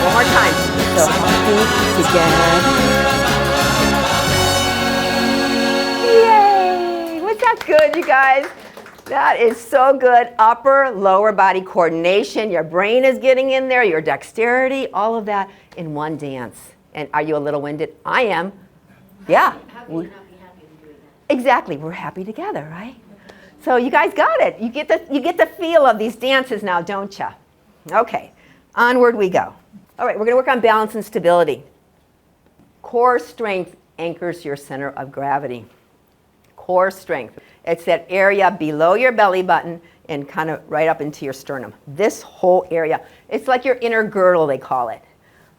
One more time. So happy together. Yay! Was that good, you guys? That is so good. Upper, lower body coordination. Your brain is getting in there. Your dexterity. All of that in one dance. And are you a little winded? I am. Yeah. How can you not be happy in doing that? Exactly. We're happy together, right? So you guys got it. You get the feel of these dances now, don't you? Okay. Onward we go. All right, we're going to work on balance and stability. Core strength anchors your center of gravity. Core strength. It's that area below your belly button and kind of right up into your sternum. This whole area. It's like your inner girdle, they call it.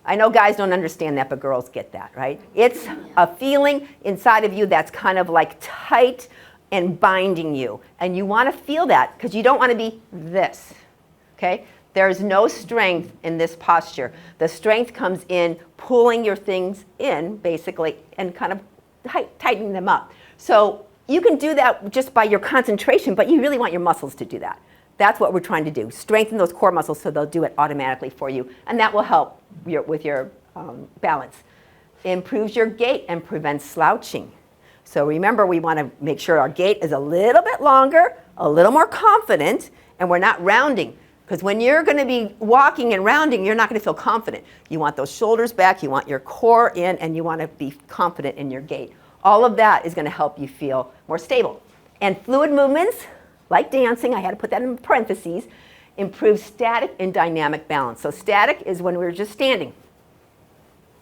I know guys don't understand that, but girls get that, right? It's a feeling inside of you that's kind of like tight and binding you. And you want to feel that because you don't want to be this, okay? There's no strength in this posture. The strength comes in pulling your things in, basically, and kind of tightening them up. So you can do that just by your concentration, but you really want your muscles to do that. That's what we're trying to do. Strengthen those core muscles so they'll do it automatically for you. And that will help with your balance. Improves your gait and prevents slouching. So remember, we want to make sure our gait is a little bit longer, a little more confident, and we're not rounding. Because when you're going to be walking and rounding, you're not going to feel confident. You want those shoulders back, you want your core in, and you want to be confident in your gait. All of that is going to help you feel more stable. And fluid movements, like dancing, I had to put that in parentheses, improve static and dynamic balance. So static is when we're just standing,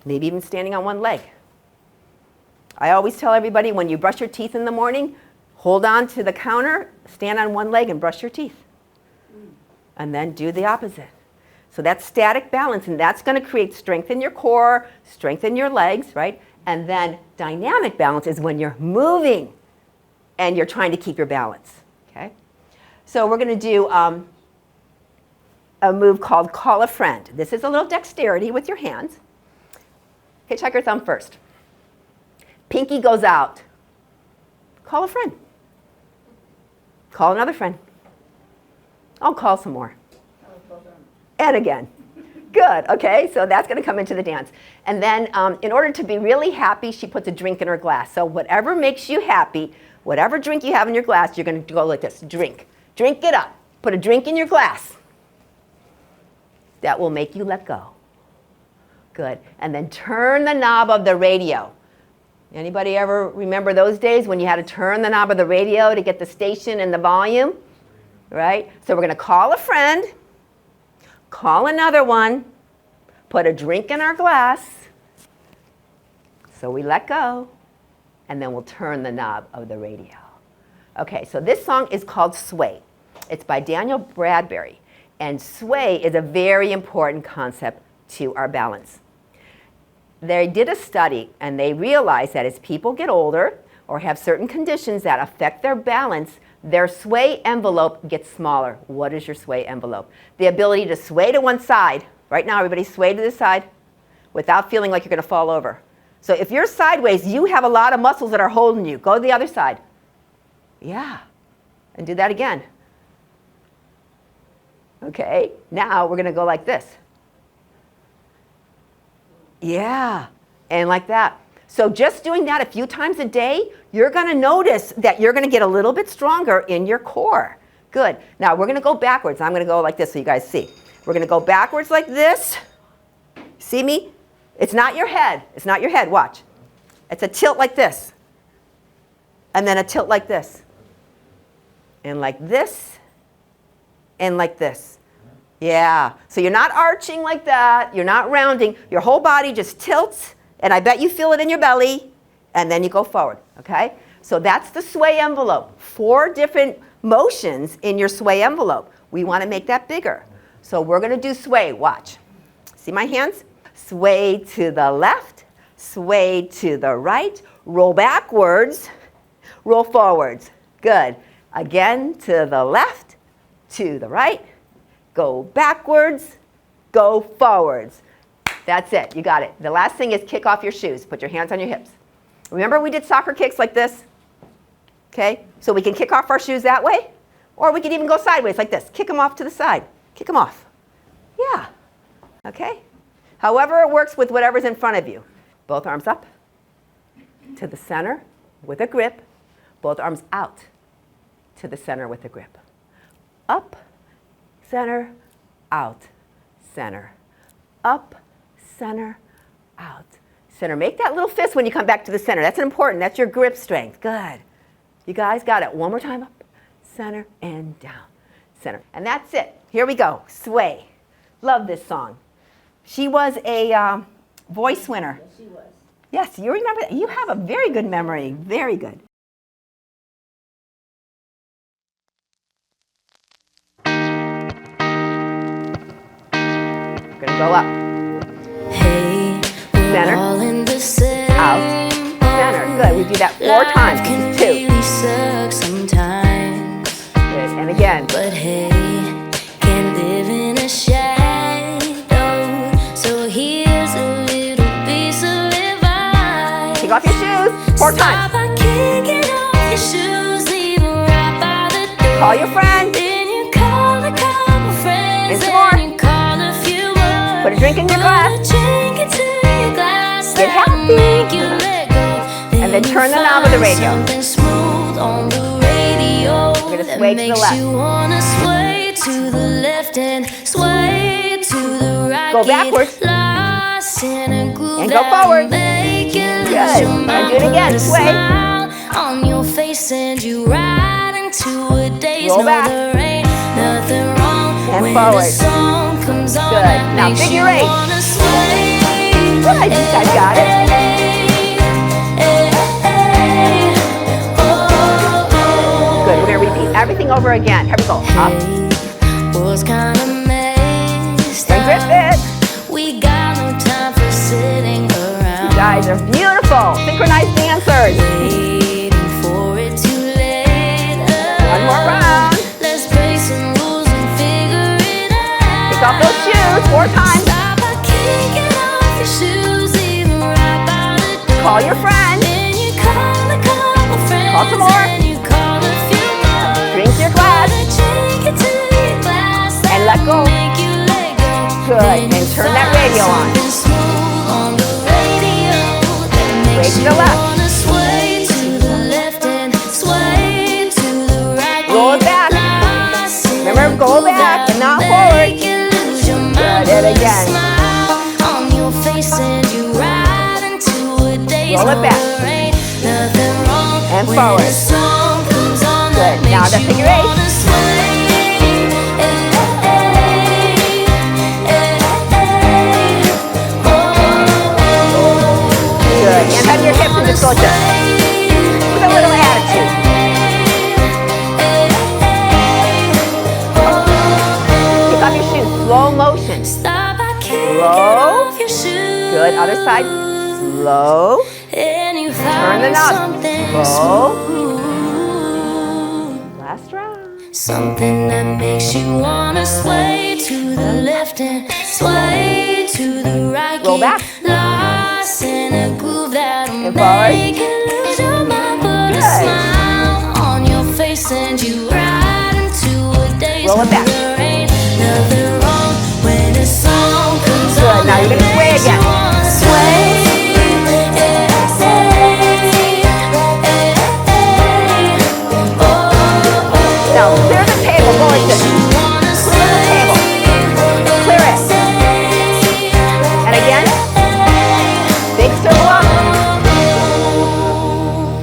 maybe even standing on one leg. I always tell everybody, when you brush your teeth in the morning, hold on to the counter, stand on one leg and brush your teeth. And then do the opposite. So that's static balance, and that's going to create strength in your core, strength in your legs, right? And then dynamic balance is when you're moving and you're trying to keep your balance, okay? So we're going to do a move called call a friend. This is a little dexterity with your hands. Okay, check your thumb first. Pinky goes out. Call a friend. Call another friend. I'll call some more. And again. Good, okay, so that's going to come into the dance. And then in order to be really happy, she puts a drink in her glass. So whatever makes you happy, whatever drink you have in your glass, you're going to go like this, drink. Drink it up. Put a drink in your glass. That will make you let go. Good. And then turn the knob of the radio. Anybody ever remember those days when you had to turn the knob of the radio to get the station and the volume? Right? So we're going to call a friend, call another one, put a drink in our glass, so we let go, and then we'll turn the knob of the radio. Okay, so this song is called Sway. It's by Daniel Bradbury, and sway is a very important concept to our balance. They did a study, and they realized that as people get older or have certain conditions that affect their balance, their sway envelope gets smaller. What is your sway envelope? The ability to sway to one side. Right now, everybody sway to this side without feeling like you're going to fall over. So if you're sideways, you have a lot of muscles that are holding you. Go to the other side. Yeah. And do that again. Okay. Now we're going to go like this. Yeah. And like that. So just doing that a few times a day, you're going to notice that you're going to get a little bit stronger in your core. Good. Now we're going to go backwards. I'm going to go like this so you guys see. We're going to go backwards like this. See me? It's not your head. It's not your head. Watch. It's a tilt like this. And then a tilt like this. And like this. And like this. Yeah. So you're not arching like that. You're not rounding. Your whole body just tilts. And I bet you feel it in your belly. And then you go forward. Okay? So that's the sway envelope. 4 different motions in your sway envelope. We want to make that bigger. So we're going to do sway. Watch. See my hands? Sway to the left. Sway to the right. Roll backwards. Roll forwards. Good. Again to the left. To the right. Go backwards. Go forwards. That's it. You got it. The last thing is kick off your shoes. Put your hands on your hips. Remember we did soccer kicks like this? Okay? So we can kick off our shoes that way. Or we can even go sideways like this. Kick them off to the side. Kick them off. Yeah. Okay? However it works with whatever's in front of you. Both arms up to the center with a grip. Both arms out to the center with a grip. Up, center, out, center. Up, center, out, center. Make that little fist when you come back to the center. That's important. That's your grip strength. Good. You guys got it. One more time. Up, center, and down. Center. And that's it. Here we go. Sway. Love this song. She was a voice winner. Yes, she was. Yes, you remember that. You have a very good memory. Very good. We're going to go up. Hey, Center. all in the same Out. Center. Good. We do that 4 times. Can This is 2. really suck sometimes, Good. And again. but hey, can't live in a shadow. So here's a little piece of advice. Take off your shoes. 4 times. Stop by kicking off your shoes, leave 'em right by the door. Call your friend. Then you call Put a drink in your glass. Get happy. And then turn the knob of the radio. We're going to sway to the left. Go backwards. And go forward. Good. And do it again. Sway. On your face and you ride into a daze. Roll back. There ain't nothing wrong And when forward. the song comes on. Good. That Now makes figure you eight. wanna sway. Good. I think I got it. Good. We're going to repeat everything over again. Here we go. Up. Was kinda messed And grip up. it. We got no time for sitting around. You guys are beautiful. Synchronized dancers. Waiting for it too late. One more round. Let's break some rules and figure it out. Take off those shoes 4 times. Stop by kicking off your shoes, even right by the door. Call your friend. Then you call a couple friends. Call some more. And you call a few more. Drink your glass. Put a drink into your glass. And let go. Make you let go. Good. Then And you turn that find radio on. something smooth on the radio that makes to you the left. wanna sway to the left and sway to the right. Roll it back. Remember, go back and not forward. Good, and again. On your face and you ride into a daze. Roll it back. There ain't nothing wrong And when forward. the song comes on. Good. That Now makes the you figure eight. wanna sway. Good. And bend your hips and just go just with a little attitude. Take off your shoes. Slow motion. Stop by kicking Slow. off your shoes. Good. Other side. Slow. And you Turn the find knob. something Slow. smooth. Last round. Something that makes you wanna sway to the left and sway to the right. Roll back. Get lost in a groove that'll And forward. make you lose your mind. Put a Good. smile on your face and you ride into a daze. Roll it back. There ain't nothing wrong when the song comes on. Good. Now you're gonna that sway makes you again. wanna sway. Now clear the table. Go like this. Clear the table. Clear it. And again. Big circle up.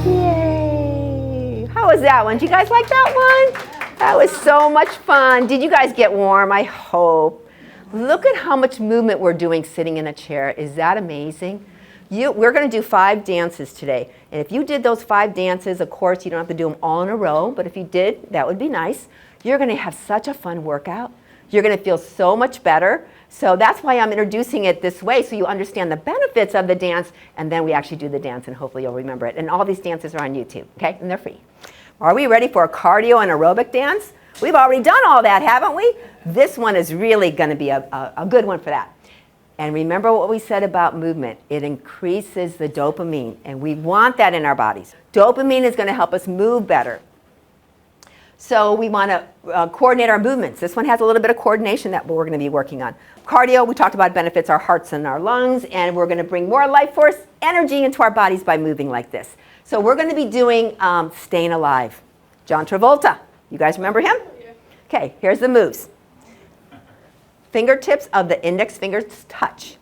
Yay. How was that one? Did you guys like that one? That was so much fun. Did you guys get warm? I hope. Look at how much movement we're doing sitting in a chair. Is that amazing? We're going to do 5 dances today. And if you did those 5 dances, of course, you don't have to do them all in a row. But if you did, that would be nice. You're going to have such a fun workout. You're going to feel so much better. So that's why I'm introducing it this way, so you understand the benefits of the dance, and then we actually do the dance, and hopefully you'll remember it. And all these dances are on YouTube, okay? And they're free. Are we ready for a cardio and aerobic dance? We've already done all that, haven't we? This one is really going to be a good one for that. And remember what we said about movement. It increases the dopamine, and we want that in our bodies. Dopamine is going to help us move better. So we want to coordinate our movements. This one has a little bit of coordination that we're going to be working on. Cardio, we talked about benefits our hearts and our lungs, and we're going to bring more life force, energy into our bodies by moving like this. So we're going to be doing Staying Alive. John Travolta. You guys remember him? Yeah. Okay, here's the moves. Fingertips of the index fingers touch.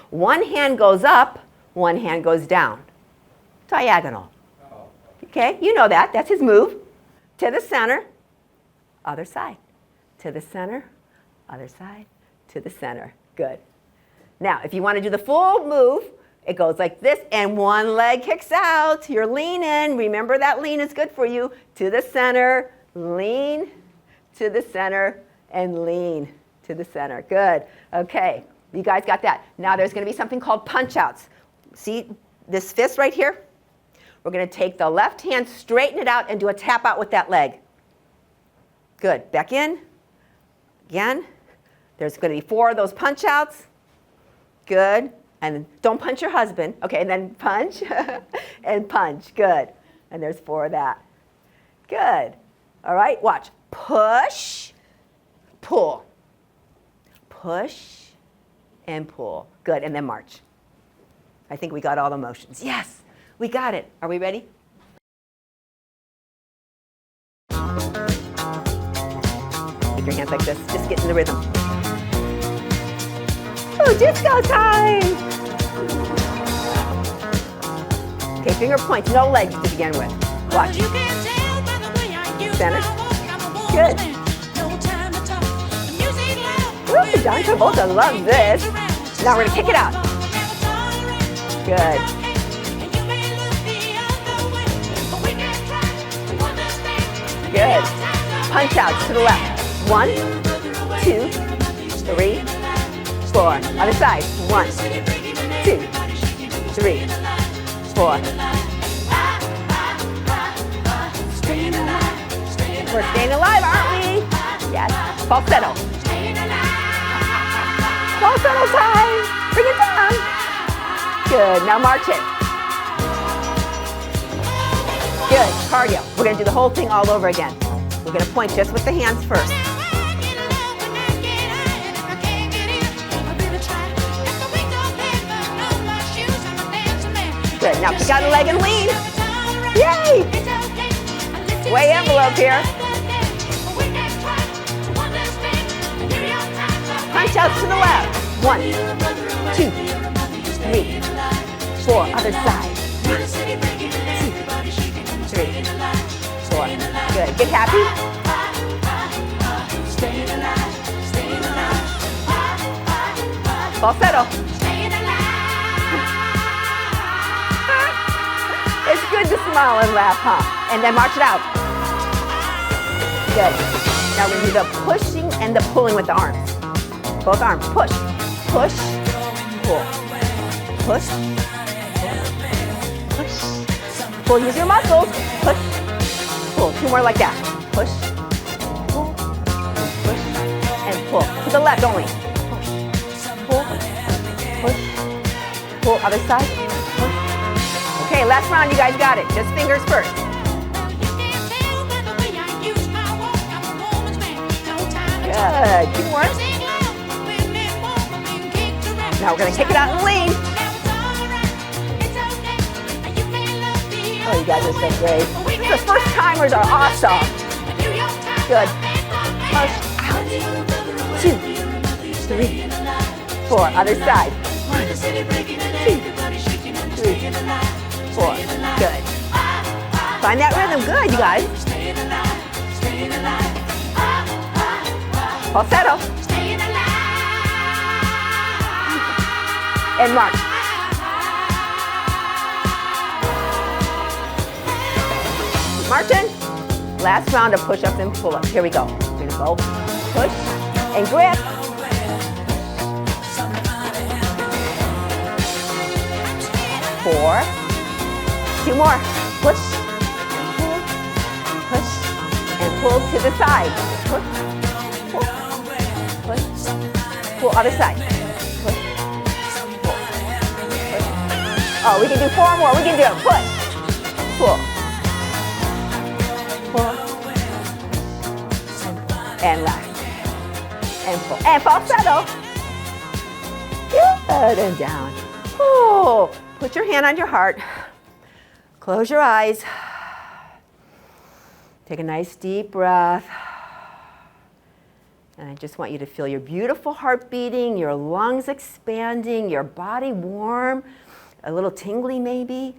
One hand goes up, one hand goes down. Diagonal. Okay, you know that. That's his move. To the center, other side. To the center, other side, to the center. Good. Now, if you want to do the full move, it goes like this, and one leg kicks out. You're leaning. Remember that lean is good for you. To the center, lean, to the center, and lean to the center. Good. Okay, you guys got that. Now there's going to be something called punch-outs. See this fist right here? We're going to take the left hand, straighten it out, and do a tap out with that leg. Good. Back in. Again. There's going to be 4 of those punch outs. Good. And don't punch your husband. Okay, and then punch and punch. Good. And there's 4 of that. Good. All right, watch. Push, pull. Push and pull. Good, and then march. I think we got all the motions. Yes, we got it. Are we ready? Keep your hands like this. Just get in the rhythm. Oh, disco time! Okay, finger points, no legs to begin with. Watch. Center. Good. Woo, John Travolta loves this. Now we're gonna kick it out. Good. Good. Punch out to the left. 1, 2, 3, 4. Other side. 1, 2, 3, 4. We're staying alive, aren't we? Yes. Falsetto. Falsetto time. Bring it down. Good. Now march it. Good. Cardio. We're going to do the whole thing all over again. We're going to point just with the hands first. Good. Now kick out a leg and lean. Yay! Way envelope here. Punch out to the left. 1, 2, 3, 4. Other side. 1, 2, 3, 4. Good. Get happy. Falsetto. It's good to smile and laugh, huh? And then march it out. Good. Now we're going to do the pushing and the pulling with the arms. Both arms. Push. Push. Pull. Push. Push. Pull. Use your muscles. Push. Pull. 2 more like that. Push. Pull. Push. And pull. To the left only. Pull. Push. Pull. Other side. Push. Okay, last round. You guys got it. Just fingers first. Good. 2 more. Now we're going to kick it out and lean. Oh, you guys are so great. The first timers are awesome. Good. Push out. 2, 3, 4. Other side. 1, 2, 3, 4. Good. Find that rhythm. Good, you guys. Falsetto. And march. Marching. Last round of push-ups and pull-ups. Here we go. We're gonna go push and grip. Four. 2 more. Push, pull, push, and pull to the side. Push, pull, push, pull. Other side. Push, pull, push. Oh, we can do 4 more. We can do it. Push, pull, pull, and left, and pull, and falsetto. Good, and down. Oh, put your hand on your heart. Close your eyes. Take a nice deep breath. And I just want you to feel your beautiful heart beating, your lungs expanding, your body warm, a little tingly maybe.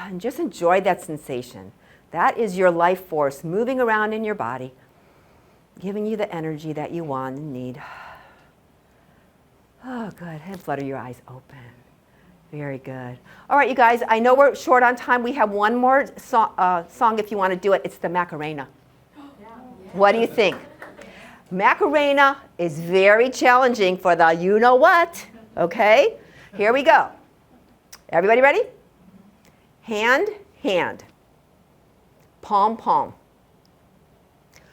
And just enjoy that sensation. That is your life force moving around in your body, giving you the energy that you want and need. Oh, good. And flutter your eyes open. Very good. All right, you guys, I know we're short on time. We have one more song if you want to do it. It's the Macarena. What do you think? Macarena is very challenging for the you-know-what, okay? Here we go. Everybody ready? Hand, hand. Palm, palm.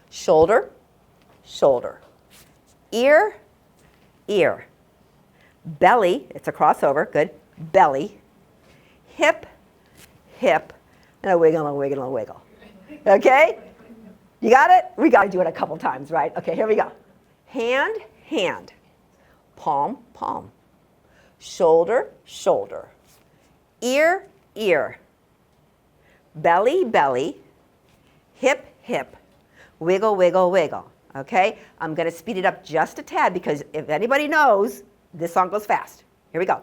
Shoulder, shoulder. Ear, ear. Belly, it's a crossover, good. Belly, hip, hip, and a wiggle, and a wiggle, and a wiggle. Okay? You got it? We got to do it a couple times, right? Okay, here we go. Hand, hand. palm, palm. Shoulder, shoulder. Ear, ear. Belly, belly. Hip, hip. Wiggle, wiggle, wiggle. Okay? I'm going to speed it up just a tad because if anybody knows, this song goes fast. Here we go.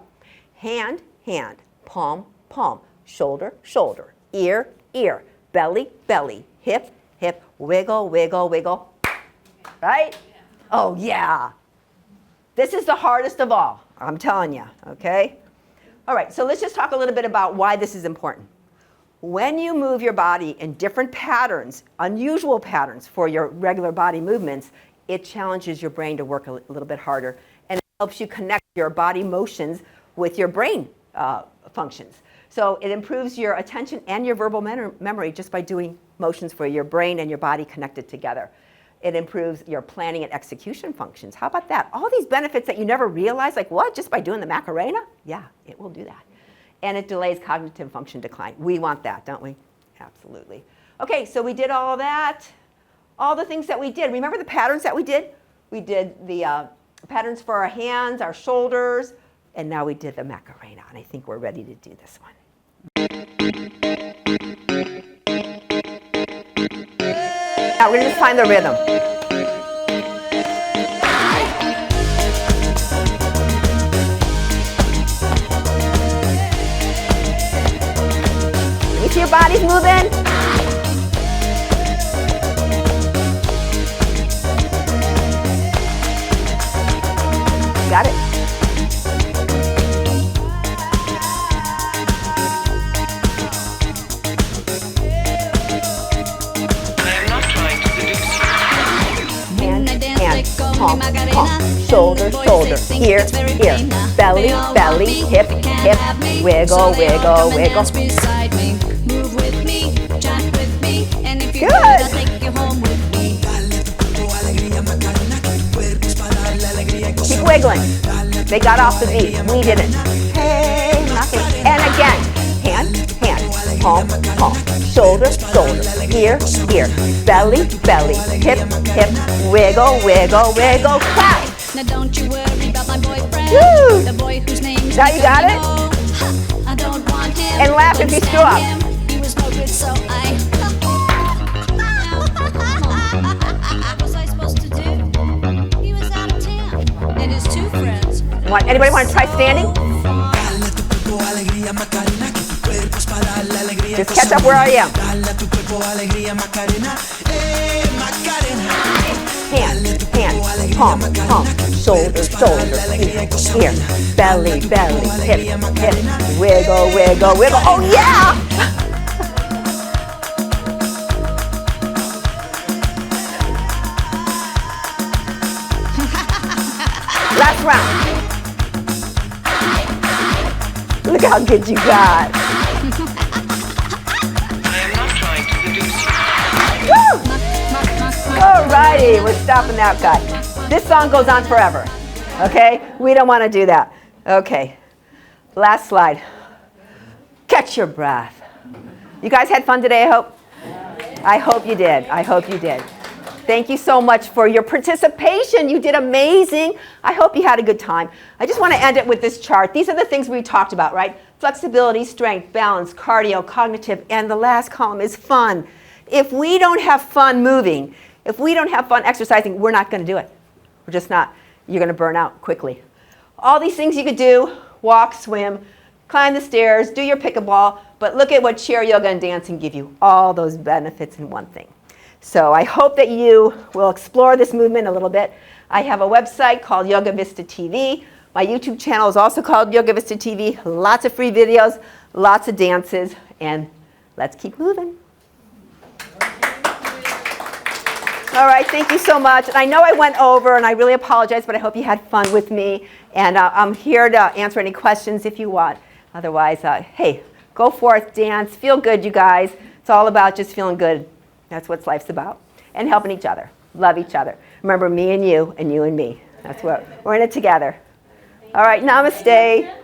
Hand, hand. Palm, palm. Shoulder, shoulder. Ear, ear. Belly, belly. Hip, hip. Wiggle, wiggle, wiggle. Right? Oh, yeah. This is the hardest of all, I'm telling you, okay? All right, so let's just talk a little bit about why this is important. When you move your body in different patterns, unusual patterns for your regular body movements, it challenges your brain to work a little bit harder, and it helps you connect your body motions with your brain functions. So it improves your attention and your verbal memory just by doing motions for your brain and your body connected together. It improves your planning and execution functions. How about that? All these benefits that you never realized, like what, just by doing the Macarena? Yeah, it will do that. And it delays cognitive function decline. We want that, don't we? Absolutely. Okay, so we did all that, all the things that we did. Remember the patterns that we did? We did the patterns for our hands, our shoulders, and now we did the Macarena, and I think we're ready to do this one. Now we're going to just find the rhythm. Let me see your bodies moving. Got it. Palm, palm, shoulder, shoulder, ear, ear, belly, belly, hip, hip, wiggle, wiggle, wiggle. Good. Keep wiggling. They got off the beat. We didn't. Hey, nothing. And again, hand, hand, palm, palm, shoulder, shoulder, ear, ear, belly, belly, hip, hip, wiggle, wiggle, wiggle, clap. Now don't you worry about my boyfriend. Woo. The boy whose name's Now you got it? I don't want him. And laugh if you screw up. He was no good, so I. What was I supposed to do? He was out of town. And his two friends. Anybody want to try standing? Just catch up where I am. Hand, hand, palm, palm, shoulder, shoulder, ear, belly, belly, hip, hip, wiggle, wiggle, wiggle. Oh yeah! Last round. Look how good you got. Woo! Alrighty, we're stopping that guy. This song goes on forever, okay? We don't want to do that. Okay, last slide. Catch your breath. You guys had fun today, I hope? I hope you did. I hope you did. Thank you so much for your participation. You did amazing. I hope you had a good time. I just want to end it with this chart. These are the things we talked about, right? Flexibility, strength, balance, cardio, cognitive, and the last column is fun. If we don't have fun moving, if we don't have fun exercising, we're not going to do it. We're just not. You're going to burn out quickly. All these things you could do, walk, swim, climb the stairs, do your pickleball, but look at what chair yoga and dancing give you. All those benefits in one thing. So I hope that you will explore this movement a little bit. I have a website called Yoga Vista TV. My YouTube channel is also called Yoga Vista TV. Lots of free videos, lots of dances, and let's keep moving. All right, thank you so much. And I know I went over, and I really apologize, but I hope you had fun with me. And I'm here to answer any questions if you want. Otherwise, hey, go forth, dance, feel good, you guys. It's all about just feeling good. That's what life's about. And helping each other. Love each other. Remember, me and you and me. That's what we're in it together. All right, namaste.